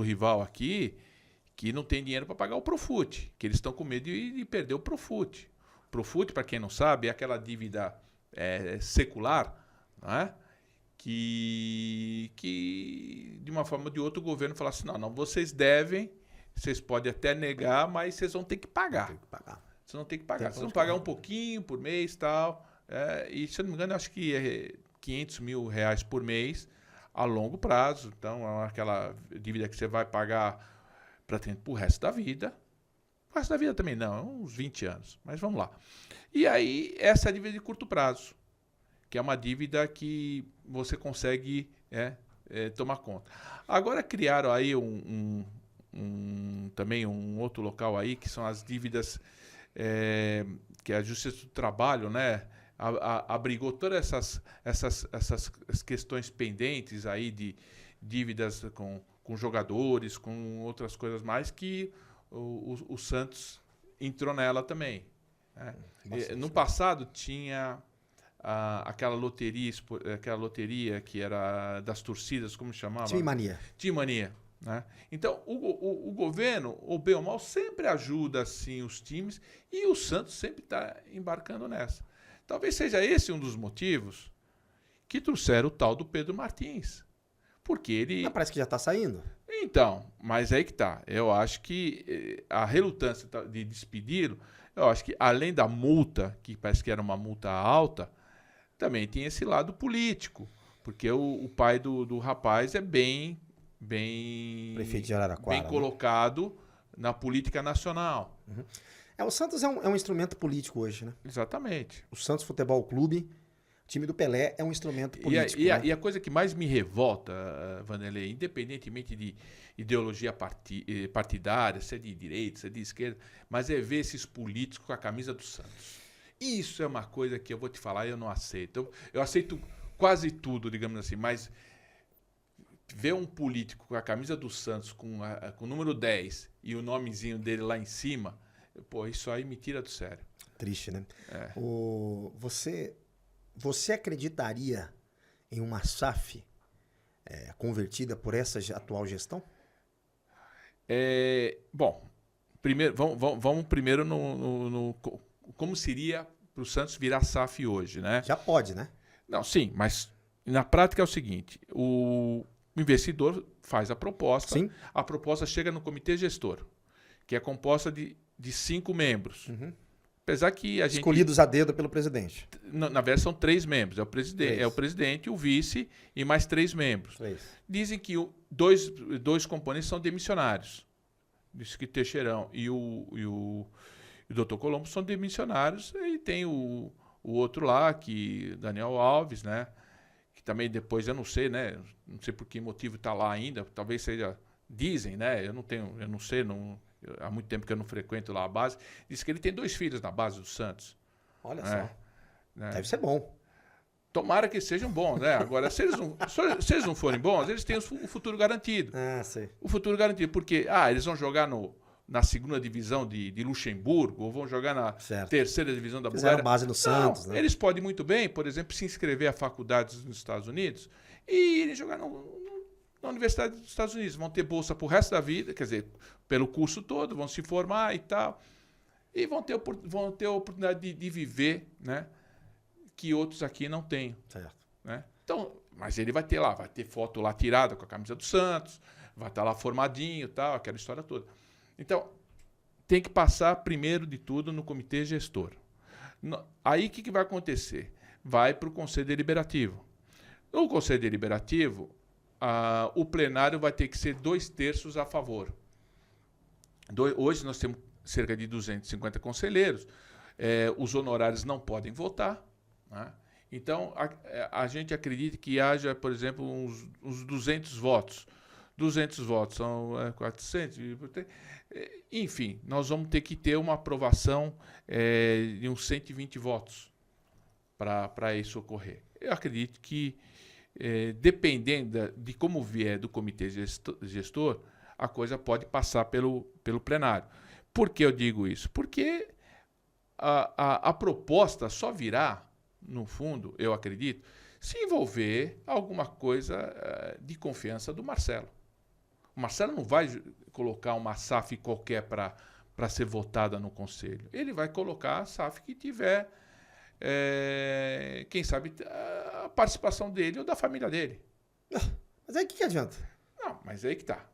rival aqui que não tem dinheiro para pagar o Profut, que eles estão com medo de perder o Profut. O Profut, para quem não sabe, é aquela dívida secular, né? Que de uma forma ou de outra o governo fala assim, não, vocês devem, vocês podem até negar, mas vocês vão ter que pagar. Tem que pagar. Vocês vão ter que pagar. Vocês vão pagar um pouquinho por mês e tal. E, se eu não me engano, acho que é R$500 mil por mês a longo prazo. Então, é aquela dívida que você vai pagar praticamente pro resto da vida. O resto da vida também não, uns 20 anos. Mas vamos lá. E aí, essa é a dívida de curto prazo, que é uma dívida que você consegue tomar conta. Agora criaram aí também um outro local aí, que são as dívidas, que a Justiça do Trabalho, né, abrigou todas essas questões pendentes aí de dívidas com jogadores, com outras coisas mais, que o Santos entrou nela também. Né? No passado tinha aquela loteria que era das torcidas, como chamava? Time Mania. Time Mania. Né? Então, o governo, ou bem ou mal, sempre ajuda assim, os times, e o Santos sempre está embarcando nessa. Talvez seja esse um dos motivos que trouxeram o tal do Pedro Martins. Porque ele... Mas parece que já está saindo. Então, mas aí que tá. Eu acho que a relutância de despedi-lo, eu acho que além da multa, que parece que era uma multa alta, também tem esse lado político. Porque o pai do rapaz é bem Prefeito de Araraquara, bem colocado na política nacional. Uhum. O Santos é um instrumento político hoje, né? Exatamente. O Santos Futebol Clube, o time do Pelé é um instrumento político. E a coisa que mais me revolta, Vanderlei, independentemente de ideologia partidária, se é de direita, se é de esquerda, mas é ver esses políticos com a camisa do Santos. Isso é uma coisa que eu vou te falar, eu não aceito. Eu aceito quase tudo, digamos assim, mas ver um político com a camisa do Santos, com o número 10 e o nomezinho dele lá em cima, pô, isso aí me tira do sério. Triste, né? Você acreditaria em uma SAF convertida por essa atual gestão? Bom, primeiro, vamos primeiro no como seria para o Santos virar SAF hoje, né? Já pode, né? Não, sim, mas na prática é o seguinte, o investidor faz a proposta, Sim. A proposta chega no comitê gestor, que é composta de 5 membros. Uhum. Apesar que a gente... Escolhidos a dedo pelo presidente. Na verdade, são 3 membros. É o presidente, o vice e mais 3 membros. 3. Dizem que dois componentes são demissionários. Diz que Teixeirão e o Dr. Colombo são demissionários. E tem o outro lá, que Daniel Alves, né? Que também depois, eu não sei, né? Não sei por que motivo está lá ainda. Talvez seja... Dizem, né? Eu não sei, há muito tempo que eu não frequento lá a base. Diz que ele tem 2 filhos na base do Santos. Olha só. Né? Deve ser bom. Tomara que sejam bons, né? Agora, se eles não forem bons, eles têm o futuro garantido. Sei. O futuro garantido, porque eles vão jogar na segunda divisão de Luxemburgo, ou vão jogar na terceira divisão da Bulgária. Fizeram base no Santos, né? Eles podem muito bem, por exemplo, se inscrever a faculdades nos Estados Unidos e irem jogar na Universidade dos Estados Unidos. Vão ter bolsa pro resto da vida, quer dizer, pelo curso todo, vão se formar e tal. E vão ter a oportunidade de viver, né? Que outros aqui não têm. Certo. Né? Então, mas ele vai ter foto lá tirada com a camisa do Santos, vai estar lá formadinho e tal, aquela história toda. Então, tem que passar primeiro de tudo no comitê gestor. Aí o que vai acontecer? Vai para o Conselho Deliberativo. No Conselho Deliberativo, o plenário vai ter que ser 2/3 a favor. Hoje nós temos cerca de 250 conselheiros. Os honorários não podem votar, né? Então, a gente acredita que haja, por exemplo, uns 200 votos. 200 votos são 400. Enfim, nós vamos ter que ter uma aprovação de uns 120 votos para isso ocorrer. Eu acredito que, dependendo de como vier do comitê gestor, a coisa pode passar pelo plenário. Por que eu digo isso? Porque a proposta só virá, no fundo, eu acredito, se envolver alguma coisa de confiança do Marcelo. O Marcelo não vai colocar uma SAF qualquer para ser votada no Conselho. Ele vai colocar a SAF que tiver, quem sabe, a participação dele ou da família dele. Mas aí o que adianta? Não, mas aí que tá.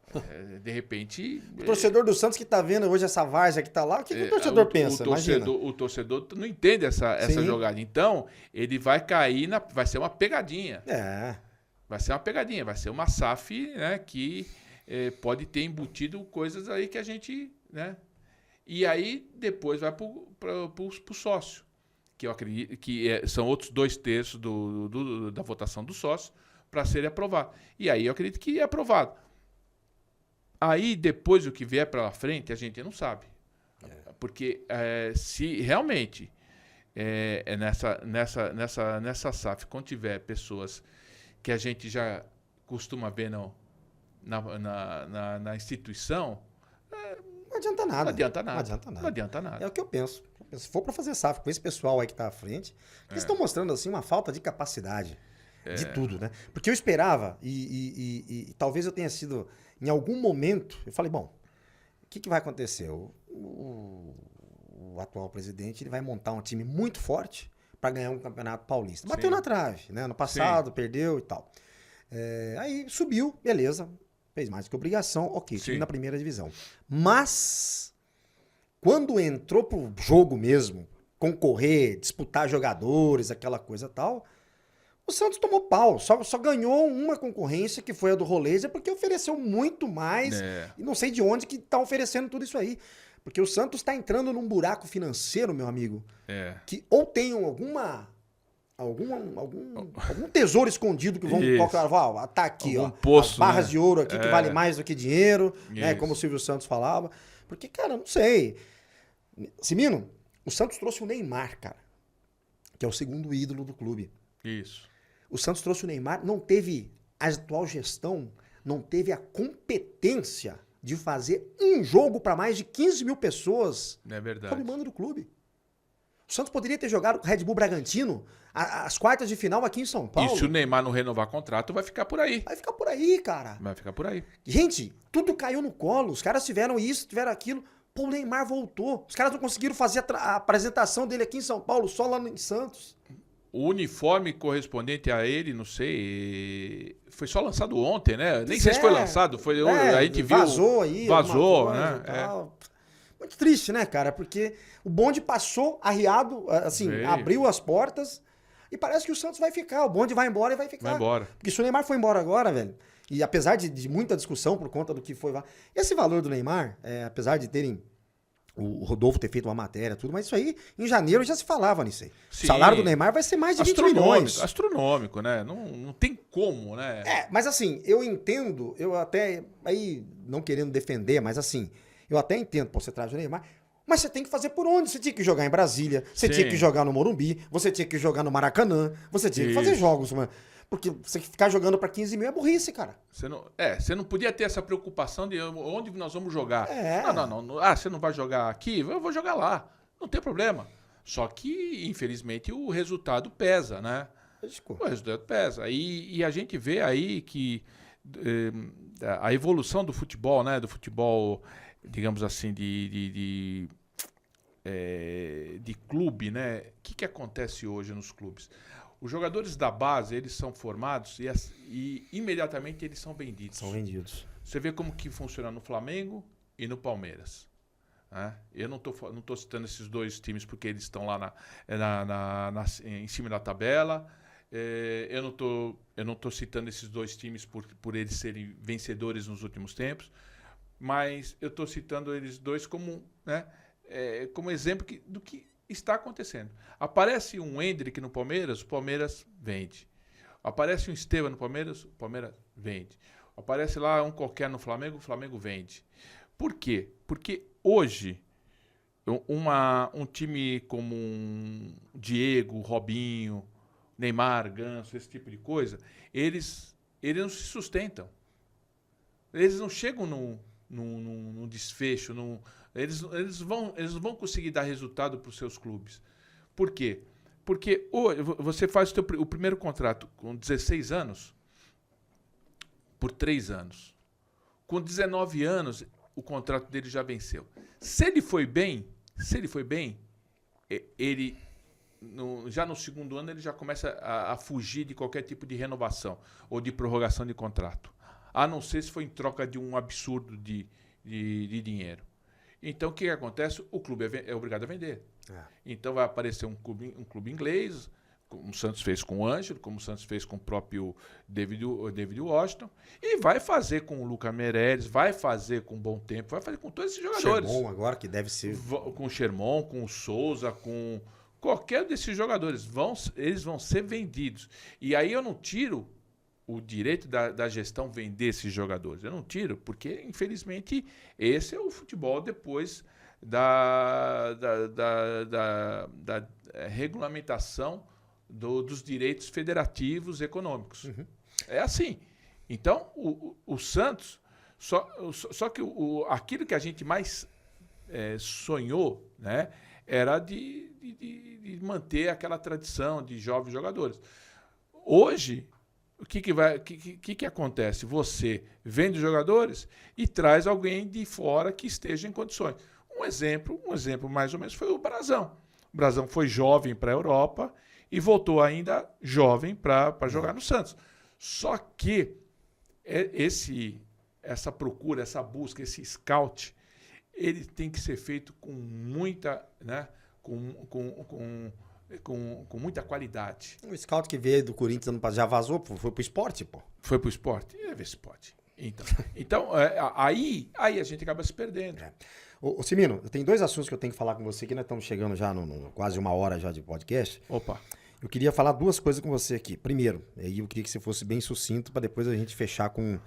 De repente... O torcedor do Santos que tá vendo hoje essa várzea que tá lá, o que o torcedor pensa? O torcedor não entende essa jogada. Então, ele vai cair vai ser uma pegadinha. Vai ser uma pegadinha, vai ser uma SAF, né, que pode ter embutido coisas aí que a gente... né? E aí, depois vai pro sócio, que eu acredito que são outros 2/3 da votação do sócio, para ser aprovado. E aí eu acredito que é aprovado. Aí, depois o que vier para frente, a gente não sabe. Porque se realmente nessa SAF, quando tiver pessoas que a gente já costuma ver na instituição... Não adianta nada. Não adianta nada. É o que eu penso. Se for para fazer SAF com esse pessoal aí que está à frente, eles estão mostrando assim uma falta de capacidade. De tudo, né? Porque eu esperava, e talvez eu tenha sido, em algum momento, eu falei, bom, o que vai acontecer? O atual presidente ele vai montar um time muito forte para ganhar um campeonato paulista. Bateu na trave, né? No passado, perdeu e tal. Aí subiu, beleza, fez mais do que obrigação, ok, time na primeira divisão. Mas, quando entrou pro jogo mesmo, concorrer, disputar jogadores, aquela coisa tal... O Santos tomou pau, só ganhou uma concorrência, que foi a do Roleza, porque ofereceu muito mais, e não sei de onde que tá oferecendo tudo isso aí. Porque o Santos está entrando num buraco financeiro, meu amigo, que ou tem algum tesouro escondido que vão colocar, tá aqui, ó, poço, as barras de ouro aqui que vale mais do que dinheiro, né, como o Silvio Santos falava. Porque, cara, não sei. Simino, o Santos trouxe o Neymar, cara, que é o segundo ídolo do clube. Isso. O Santos trouxe o Neymar, não teve, a atual gestão não teve a competência de fazer um jogo para mais de 15 mil pessoas. É verdade. Sob o mando do clube. O Santos poderia ter jogado com o Red Bull Bragantino as quartas de final aqui em São Paulo. E se o Neymar não renovar contrato, vai ficar por aí. Vai ficar por aí, cara. Vai ficar por aí. Gente, tudo caiu no colo. Os caras tiveram isso, tiveram aquilo. Pô, o Neymar voltou. Os caras não conseguiram fazer a apresentação dele aqui em São Paulo, só lá em Santos. O uniforme correspondente a ele, não sei, foi só lançado ontem, né? Nem sei se foi lançado, a gente viu. Vazou aí. Vazou, né? Muito triste, né, cara? Porque o bonde passou arriado, assim, abriu as portas e parece que o Santos vai ficar. O bonde vai embora e vai ficar. Vai embora. Porque se o Neymar foi embora agora, velho, e apesar de muita discussão por conta do que foi... Esse valor do Neymar, apesar de terem... O Rodolfo ter feito uma matéria, tudo, mas isso aí, em janeiro já se falava nisso aí. Sim. O salário do Neymar vai ser mais de 20 milhões. Astronômico, né? Não tem como, né? Mas assim, eu entendo, eu até, aí, não querendo defender, mas assim, eu até entendo, pô, você traz o Neymar, mas você tem que fazer por onde? Você tinha que jogar em Brasília, você tinha que jogar no Morumbi, você tinha que jogar no Maracanã, você tinha que fazer jogos, mano. Porque você ficar jogando para 15 mil é burrice, cara. Você não podia ter essa preocupação de onde nós vamos jogar. Não. Você não vai jogar aqui? Eu vou jogar lá. Não tem problema. Só que, infelizmente, o resultado pesa, né? O resultado pesa. E a gente vê aí que a evolução do futebol, né? Do futebol, digamos assim, de clube, né? O que acontece hoje nos clubes? Os jogadores da base, eles são formados e imediatamente eles são vendidos. São vendidos. Você vê como que funciona no Flamengo e no Palmeiras. Né? Eu não tô citando esses dois times porque eles estão lá em cima da tabela. Eu não tô citando esses dois times por eles serem vencedores nos últimos tempos. Mas eu estou citando eles dois como, né, como exemplo do que está acontecendo. Aparece um Endrick no Palmeiras, o Palmeiras vende. Aparece um Esteban no Palmeiras, o Palmeiras vende. Aparece lá um qualquer no Flamengo, o Flamengo vende. Por quê? Porque hoje, um time como Diego, Robinho, Neymar, Ganso, esse tipo de coisa, eles não se sustentam. Eles não chegam num desfecho, eles vão conseguir dar resultado para os seus clubes. Por quê? Porque hoje você faz o primeiro contrato com 16 anos por 3 anos. Com 19 anos, o contrato dele já venceu. Se ele foi bem, ele já no segundo ano ele já começa a fugir de qualquer tipo de renovação ou de prorrogação de contrato. A não ser se for em troca de um absurdo de dinheiro. Então, o que acontece? O clube é obrigado a vender. Então, vai aparecer um clube inglês, como o Santos fez com o Ângelo, como o Santos fez com o próprio David Washington, e vai fazer com o Lucas Meirelles, vai fazer com o Bom Tempo, vai fazer com todos esses jogadores. Sherman agora, que deve ser... Com o Sherman, com o Souza, com qualquer desses jogadores. Eles vão ser vendidos. E aí eu não tiro o direito da gestão vender esses jogadores. Eu não tiro, porque, infelizmente, esse é o futebol depois da regulamentação dos direitos federativos econômicos. Uhum. É assim. Então, o Santos... Só que aquilo que a gente mais sonhou, né, era de manter aquela tradição de jovens jogadores. Hoje... O que acontece? Você vende jogadores e traz alguém de fora que esteja em condições. Um exemplo mais ou menos foi o Brazão. O Brazão foi jovem para a Europa e voltou ainda jovem para jogar no Santos. Só que essa procura, essa busca, esse scout, ele tem que ser feito com muita, né, com muita qualidade. O scout que veio do Corinthians já vazou, foi pro esporte, pô. Foi pro esporte? Ia ver se pode. Então aí a gente acaba se perdendo. Ô Simino, eu tenho 2 assuntos que eu tenho que falar com você aqui. Nós estamos chegando já no quase 1 hora já de podcast. Opa. Eu queria falar 2 coisas com você aqui. Primeiro, aí eu queria que você fosse bem sucinto para depois a gente fechar com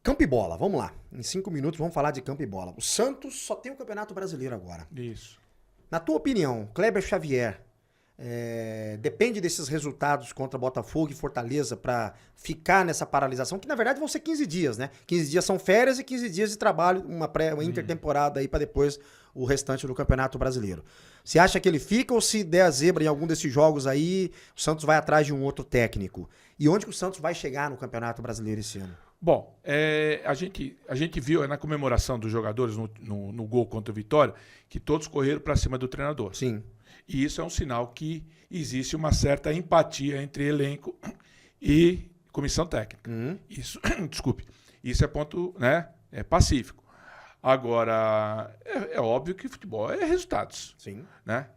campo e bola. Vamos lá. Em 5 minutos vamos falar de campo e bola. O Santos só tem o Campeonato Brasileiro agora. Isso. Na tua opinião, Kleber Xavier, depende desses resultados contra Botafogo e Fortaleza para ficar nessa paralisação, que na verdade vão ser 15 dias, né? 15 dias são férias e 15 dias de trabalho, uma intertemporada aí para depois o restante do Campeonato Brasileiro. Você acha que ele fica ou se der a zebra em algum desses jogos aí, o Santos vai atrás de um outro técnico? E onde que o Santos vai chegar no Campeonato Brasileiro esse ano? Bom, a gente viu na comemoração dos jogadores no gol contra o Vitória que todos correram para cima do treinador. Sim. E isso é um sinal que existe uma certa empatia entre elenco e comissão técnica. Isso, desculpe, isso é ponto, né, pacífico. Agora, é óbvio que futebol é resultados. Sim. Né?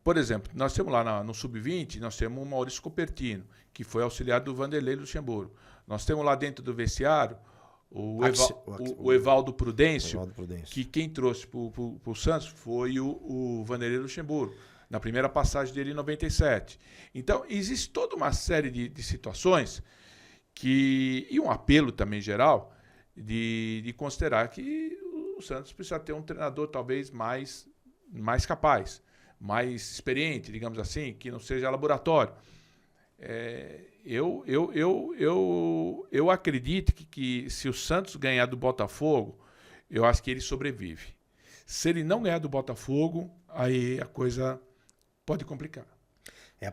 Por exemplo, nós temos lá no Sub-20, nós temos o Maurício Cupertino, que foi auxiliar do Vanderlei Luxemburgo. Nós temos lá dentro do vestiário o Evaldo Prudêncio, que quem trouxe para o Santos foi o Vanderlei Luxemburgo, na primeira passagem dele em 97. Então, existe toda uma série de situações e um apelo também geral de considerar que o Santos precisa ter um treinador talvez mais capaz, mais experiente, digamos assim, que não seja laboratório. Eu acredito que se o Santos ganhar do Botafogo, eu acho que ele sobrevive. Se ele não ganhar do Botafogo, aí a coisa pode complicar.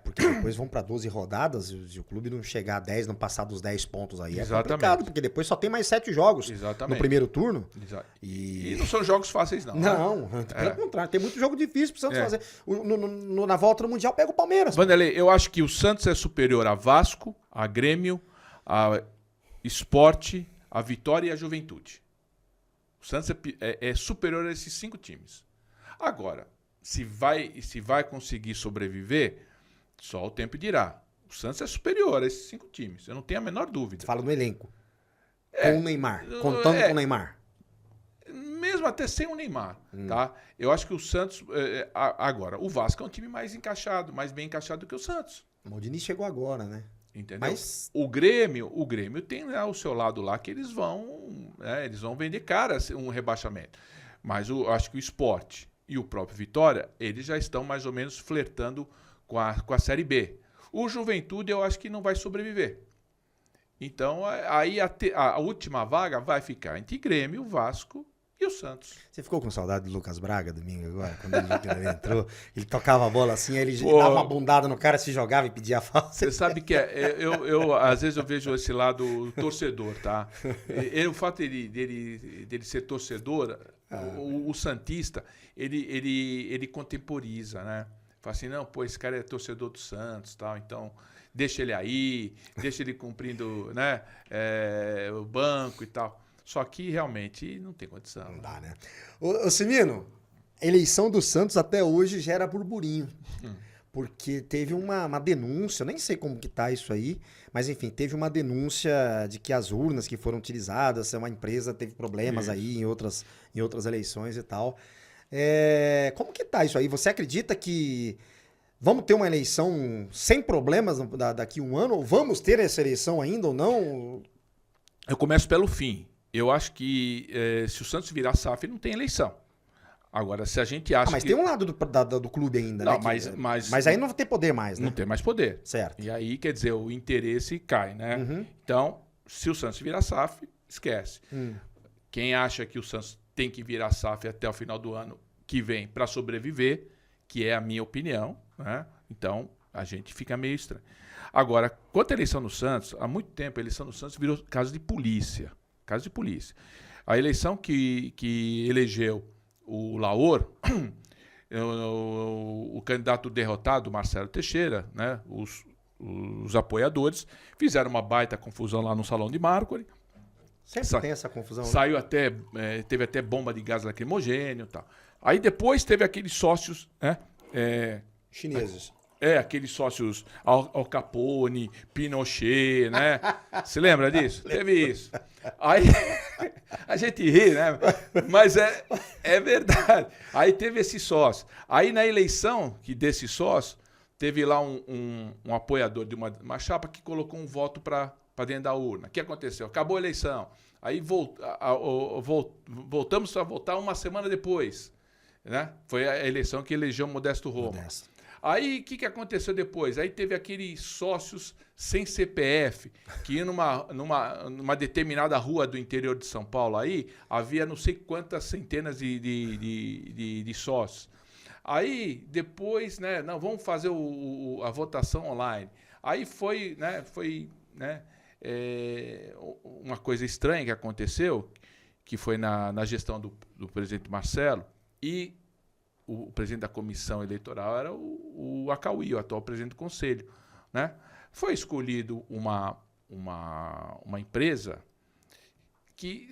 Porque depois vão para 12 rodadas e o clube não chegar a 10, não passar dos 10 pontos aí. Exatamente. É complicado, porque depois só tem mais 7 jogos. Exatamente. No primeiro turno. E não são jogos fáceis, não. Não, pelo contrário. Tem muito jogo difícil pro Santos fazer. Na volta no Mundial pega o Palmeiras. Vanderlei, eu acho que o Santos é superior a Vasco, a Grêmio, a Sport, a Vitória e a Juventude. O Santos é superior a esses 5 times. Agora, se vai conseguir sobreviver, só o tempo dirá. O Santos é superior a esses 5 times. Eu não tenho a menor dúvida. Você fala no elenco. Com o Neymar. Contando com o Neymar. mesmo até sem o Neymar, tá? Eu acho que o Santos... agora, o Vasco é um time mais encaixado, mais bem encaixado que o Santos. O Maldini chegou agora, né? Entendeu? Mas O Grêmio tem, né, o seu lado lá que eles vão vender cara um rebaixamento. Mas eu acho que o Sport e o próprio Vitória, eles já estão mais ou menos flertando com a Série B. O Juventude eu acho que não vai sobreviver. Então, aí a última vaga vai ficar entre Grêmio, Vasco e o Santos. você ficou com saudade do Lucas Braga domingo agora? Quando ele entrou, ele tocava a bola assim, aí ele dava uma bundada no cara, se jogava e pedia a falta. Você sabe que eu às vezes eu vejo esse lado torcedor, tá? O fato dele ser torcedor, o santista, ele contemporiza, né? Fala assim, não, pô, esse cara é torcedor do Santos, tal, então deixa ele aí, deixa ele cumprindo, né, o banco e tal. Só que realmente não tem condição. Não dá, né? Ô Simino, a eleição do Santos até hoje gera burburinho. Porque teve uma denúncia, eu nem sei como que tá isso aí, mas enfim, teve uma denúncia de que as urnas que foram utilizadas, uma empresa teve problemas aí em outras eleições e tal. Como que tá isso aí? Você acredita que vamos ter uma eleição sem problemas daqui a um ano? Ou vamos ter essa eleição ainda ou não? Eu começo pelo fim. Eu acho que se o Santos virar SAF, não tem eleição. Agora, se a gente acha mas que... tem um lado do clube ainda, não, né? Mas aí não vai ter poder mais, né? Não tem mais poder. Certo. E aí, quer dizer, o interesse cai, né? Uhum. Então, se o Santos virar SAF, esquece. Quem acha que o Santos tem que virar SAF até o final do ano que vem para sobreviver, que é a minha opinião, né? Então, a gente fica meio estranho. Agora, quanto à eleição no Santos, há muito tempo a eleição no Santos virou caso de polícia. Caso de polícia. A eleição que elegeu o Laor, o candidato derrotado, Marcelo Teixeira, né? Os apoiadores fizeram uma baita confusão lá no Salão de Mármore. Sempre tem essa confusão. Saiu teve até bomba de gás lacrimogêneo e tal. Aí depois teve aqueles sócios, né? Chineses. Aqueles sócios Al Capone, Pinochet, né? Você lembra disso? Teve isso. Aí a gente ri, né? Mas é verdade. Aí teve esse sócio. Aí na eleição desse sócio, teve lá um apoiador de uma chapa que colocou um voto para dentro da urna. O que aconteceu? Acabou a eleição. Aí voltamos a votar uma semana depois. Né? Foi a eleição que elegeu Modesto Roma. Aí, o que aconteceu depois? Aí teve aqueles sócios sem CPF, que iam numa determinada rua do interior de São Paulo, aí havia não sei quantas centenas de sócios. Aí, depois, né, não, vamos fazer a votação online. Aí foi uma coisa estranha que aconteceu, que foi na gestão do presidente Marcelo, e o presidente da comissão eleitoral era o Acauí, o atual presidente do conselho, né? Foi escolhido uma empresa que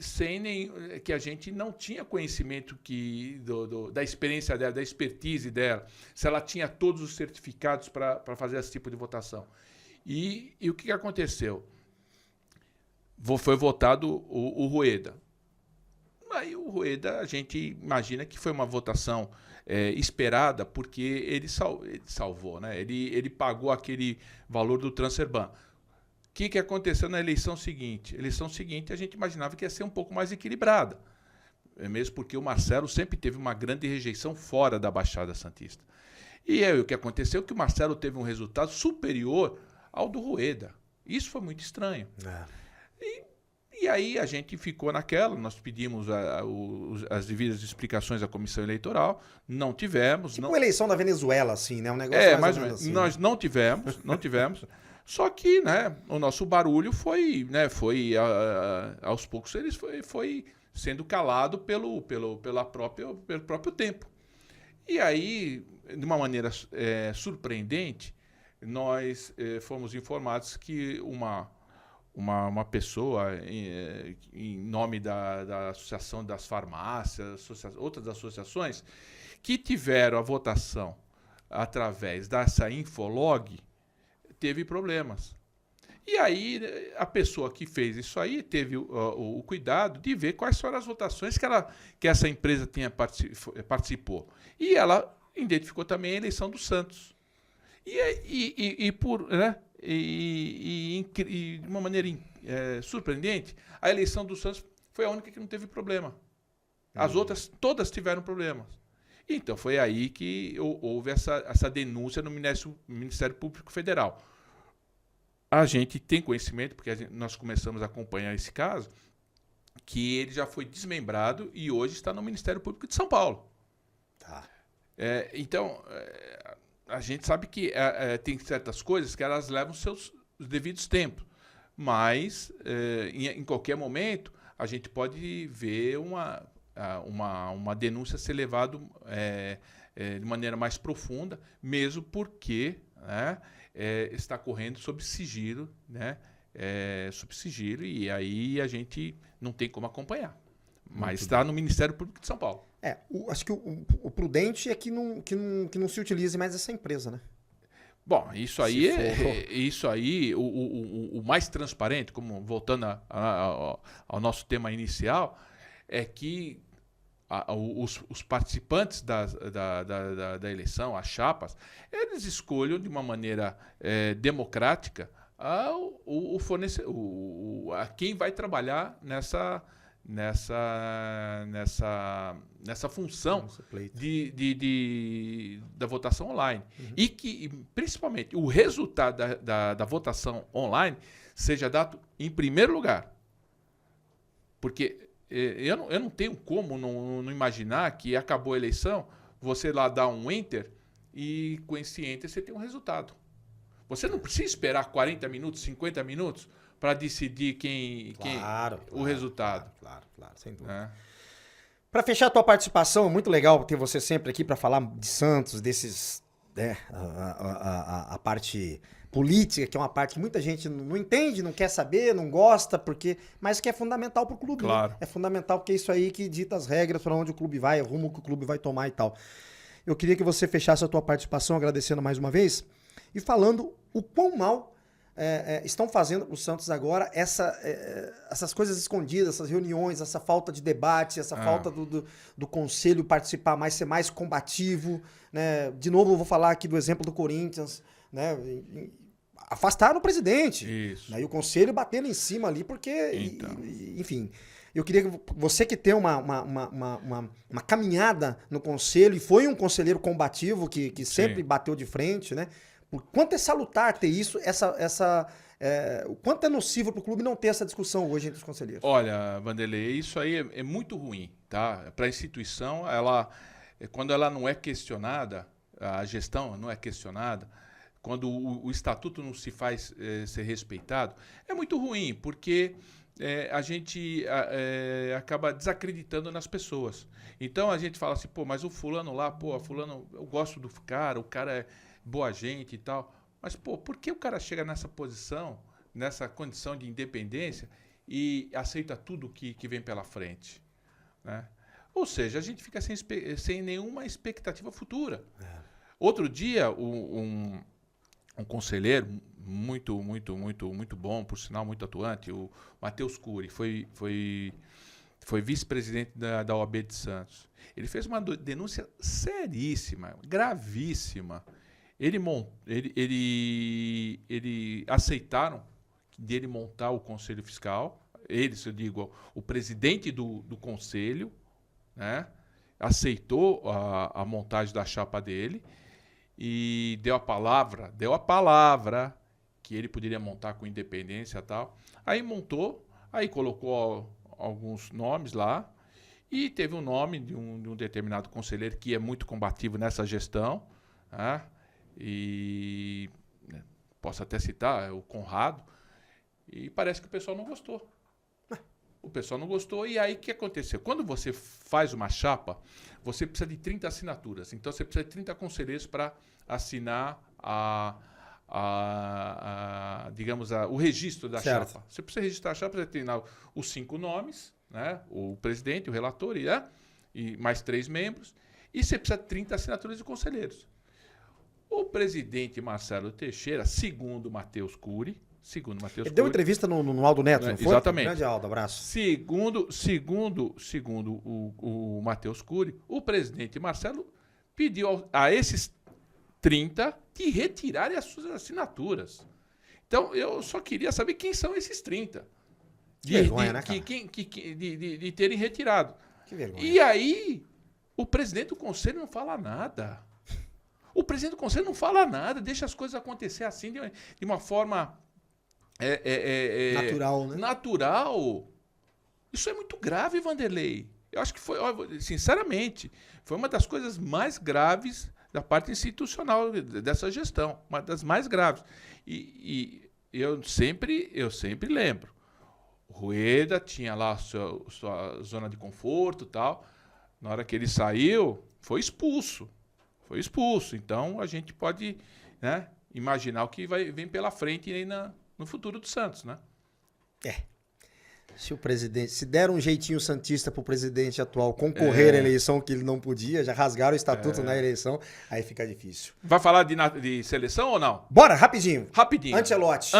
a gente não tinha conhecimento da experiência dela, da expertise dela, se ela tinha todos os certificados para fazer esse tipo de votação. E o que aconteceu? Foi votado o Rueda. Aí o Rueda, a gente imagina que foi uma votação esperada, porque ele salvou, né? Ele pagou aquele valor do Transferban. O que aconteceu na eleição seguinte? Eleição seguinte a gente imaginava que ia ser um pouco mais equilibrada, mesmo porque o Marcelo sempre teve uma grande rejeição fora da Baixada Santista. E aí o que aconteceu é que o Marcelo teve um resultado superior ao do Rueda. Isso foi muito estranho. E aí a gente ficou naquela, nós pedimos as devidas explicações à comissão eleitoral, não tivemos. Tipo uma eleição da Venezuela, assim, né? Um negócio mais ou menos. Assim, nós não tivemos. Só que, né, o nosso barulho foi, né, aos poucos ele foi sendo calado pelo próprio tempo. E aí, de uma maneira surpreendente, nós fomos informados que uma pessoa em nome da Associação das Farmácias, outras associações, que tiveram a votação através dessa Infolog, teve problemas. E aí a pessoa que fez isso aí teve o cuidado de ver quais foram as votações que essa empresa participou. E ela identificou também a eleição do Santos. De uma maneira surpreendente, a eleição do Santos foi a única que não teve problema. As outras todas tiveram problemas. Então foi aí que houve essa denúncia no Ministério Público Federal. A gente tem conhecimento, porque nós começamos a acompanhar esse caso, que ele já foi desmembrado e hoje está no Ministério Público de São Paulo. Tá. Então, a gente sabe que tem certas coisas que elas levam seus devidos tempos, mas em qualquer momento a gente pode ver uma denúncia ser levada de maneira mais profunda, mesmo porque, né, está correndo sob sigilo, né, sob sigilo, e aí a gente não tem como acompanhar. Mas está no Ministério Público de São Paulo. Acho que o prudente é que não se utilize mais essa empresa, né? Bom, isso aí, o mais transparente, como voltando ao nosso tema inicial, é que os participantes da eleição, as chapas, eles escolham de uma maneira democrática a quem vai trabalhar nessa função da votação online. E que, principalmente, o resultado da votação online seja dado em primeiro lugar. Porque eu não tenho como não imaginar que acabou a eleição, você lá dá um enter e com esse enter você tem um resultado. Você não precisa esperar 40 minutos, 50 minutos para decidir o resultado. Claro, sem dúvida. Para fechar a tua participação, é muito legal ter você sempre aqui para falar de Santos, desses, a parte política, que é uma parte que muita gente não entende, não quer saber, não gosta, mas que é fundamental para o clube. Claro. Né? É fundamental porque é isso aí que dita as regras para onde o clube vai, o rumo que o clube vai tomar e tal. Eu queria que você fechasse a tua participação, agradecendo mais uma vez, e falando o quão mal estão fazendo o Santos agora essas coisas escondidas, essas reuniões, essa falta de debate, essa falta do conselho participar mais, ser mais combativo. Né? De novo, eu vou falar aqui do exemplo do Corinthians, né? Afastaram o presidente. Isso. Né? E o conselho batendo em cima ali, porque, então. enfim... Eu queria que você que tem uma caminhada no conselho e foi um conselheiro combativo que sempre bateu de frente, né? O quanto é salutar ter isso, o quanto é nocivo para o clube não ter essa discussão hoje entre os conselheiros? Olha, Vanderlei, isso aí é muito ruim, tá? Para a instituição, quando ela não é questionada, a gestão não é questionada, quando o estatuto não se faz ser respeitado, é muito ruim, porque a gente acaba desacreditando nas pessoas. Então a gente fala assim, mas o fulano lá, fulano, eu gosto do cara, o cara é boa gente e tal. Mas, por que o cara chega nessa posição, nessa condição de independência e aceita tudo que vem pela frente? Né? Ou seja, a gente fica sem nenhuma expectativa futura. Outro dia, um conselheiro muito bom, por sinal, muito atuante, o Matheus Cury, foi vice-presidente da OAB de Santos. Ele fez uma denúncia seríssima, gravíssima. Ele aceitaram dele montar o Conselho Fiscal, eu digo, o presidente do Conselho, né, aceitou a montagem da chapa dele e deu a palavra que ele poderia montar com independência e tal. Aí montou, aí colocou alguns nomes lá e teve um nome de um determinado conselheiro que é muito combativo nessa gestão, né? E posso até citar, é o Conrado, e parece que o pessoal não gostou. O pessoal não gostou, e aí o que aconteceu? Quando você faz uma chapa, você precisa de 30 assinaturas, então você precisa de 30 conselheiros para assinar o registro da chapa. Você precisa registrar a chapa, você tem lá os 5 nomes, né? O presidente, o relator e mais 3 membros, e você precisa de 30 assinaturas de conselheiros. O presidente Marcelo Teixeira, segundo Matheus Cury, Matheus Ele deu Cury. entrevista no Aldo Neto, não foi? Exatamente. Grande Aldo, abraço. Segundo o Matheus Cury, o presidente Marcelo pediu a esses 30 que retirarem as suas assinaturas. Então, eu só queria saber quem são esses 30. Que vergonha, né, cara? De terem retirado. Que vergonha. E aí, o presidente do conselho não fala nada. O presidente do conselho não fala nada, deixa as coisas acontecer assim de uma forma natural, né? Natural. Isso é muito grave, Vanderlei. Eu acho que foi, sinceramente, foi uma das coisas mais graves da parte institucional dessa gestão, uma das mais graves. E eu sempre lembro. O Rueda tinha lá sua zona de conforto e tal. Na hora que ele saiu, foi expulso. Então, a gente pode, né, imaginar o que vem pela frente aí no futuro do Santos, né? Se der um jeitinho santista pro presidente atual concorrer à eleição que ele não podia, já rasgaram o estatuto na eleição, aí fica difícil. Vai falar de seleção ou não? Bora, rapidinho. Rapidinho. Ancelotti.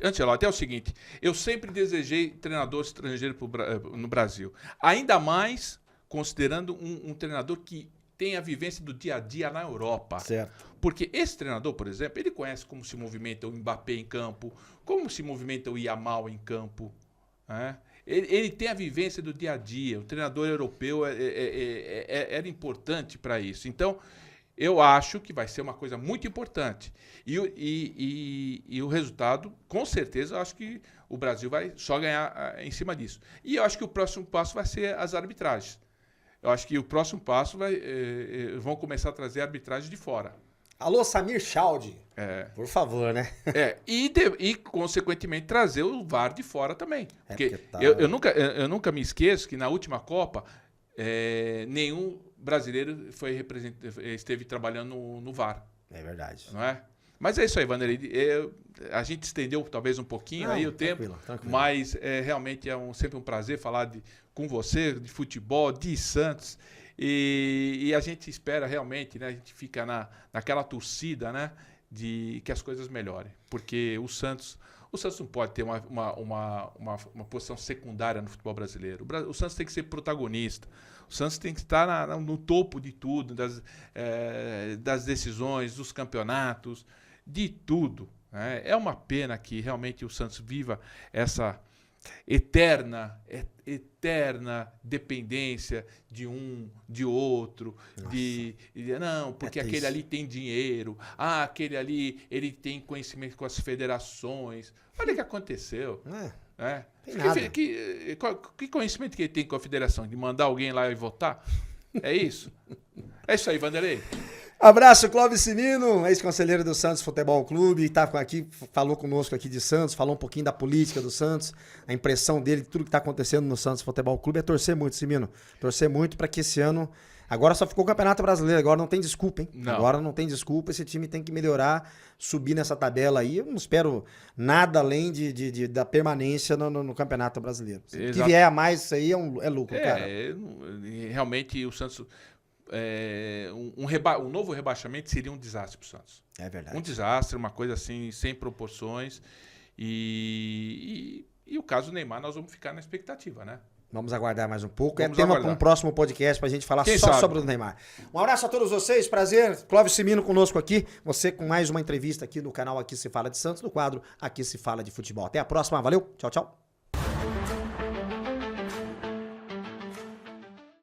Ancelotti é o seguinte, eu sempre desejei treinador estrangeiro no Brasil. Ainda mais considerando um treinador que tem a vivência do dia a dia na Europa. Certo. Porque esse treinador, por exemplo, ele conhece como se movimenta o Mbappé em campo, como se movimenta o Yamal em campo. Né? Ele tem a vivência do dia a dia. O treinador europeu era importante para isso. Então, eu acho que vai ser uma coisa muito importante. E o resultado, com certeza, eu acho que o Brasil vai só ganhar em cima disso. E eu acho que o próximo passo vai ser as arbitragens. Eu acho que o próximo passo vão começar a trazer arbitragem de fora. Alô, Samir Chaldi. Por favor, né? E, consequentemente, trazer o VAR de fora também. Porque eu nunca me esqueço que na última Copa, nenhum brasileiro esteve trabalhando no VAR. É verdade. Não é? Mas é isso aí, Vanderlei. A gente estendeu talvez um pouquinho aí o tempo, tranquilo. Mas realmente sempre um prazer falar com você de futebol, de Santos. E a gente espera realmente, né? A gente fica naquela torcida, né? De que as coisas melhorem. Porque o Santos não pode ter uma posição secundária no futebol brasileiro. O Santos tem que ser protagonista. O Santos tem que estar no topo de tudo, das decisões, dos campeonatos, de tudo. Né? É uma pena que realmente o Santos viva essa eterna dependência de um, de outro, não, porque aquele ali tem dinheiro, aquele ali ele tem conhecimento com as federações. Olha o que aconteceu. Que conhecimento que ele tem com a federação? De mandar alguém lá e votar? É isso? É isso aí, Vanderlei. Abraço, Clóvis Cimino, ex-conselheiro do Santos Futebol Clube, está aqui, falou conosco aqui de Santos, falou um pouquinho da política do Santos, a impressão dele, tudo que está acontecendo no Santos Futebol Clube é torcer muito, Cimino, torcer muito para que esse ano, agora só ficou o Campeonato Brasileiro, agora não tem desculpa, hein? Não. Agora não tem desculpa, esse time tem que melhorar, subir nessa tabela aí, eu não espero nada além da permanência no Campeonato Brasileiro. Se vier a mais, isso aí é lucro, cara. Realmente o Santos... um novo rebaixamento seria um desastre para o Santos. É verdade. Um desastre, uma coisa assim, sem proporções. E o caso do Neymar, nós vamos ficar na expectativa, né? Vamos aguardar mais um pouco. É tema para um próximo podcast para a gente falar sobre o Neymar. Um abraço a todos vocês, prazer. Clóvis Cimino conosco aqui. Você com mais uma entrevista aqui no canal Aqui Se Fala de Santos, no quadro Aqui Se Fala de Futebol. Até a próxima, valeu, tchau, tchau.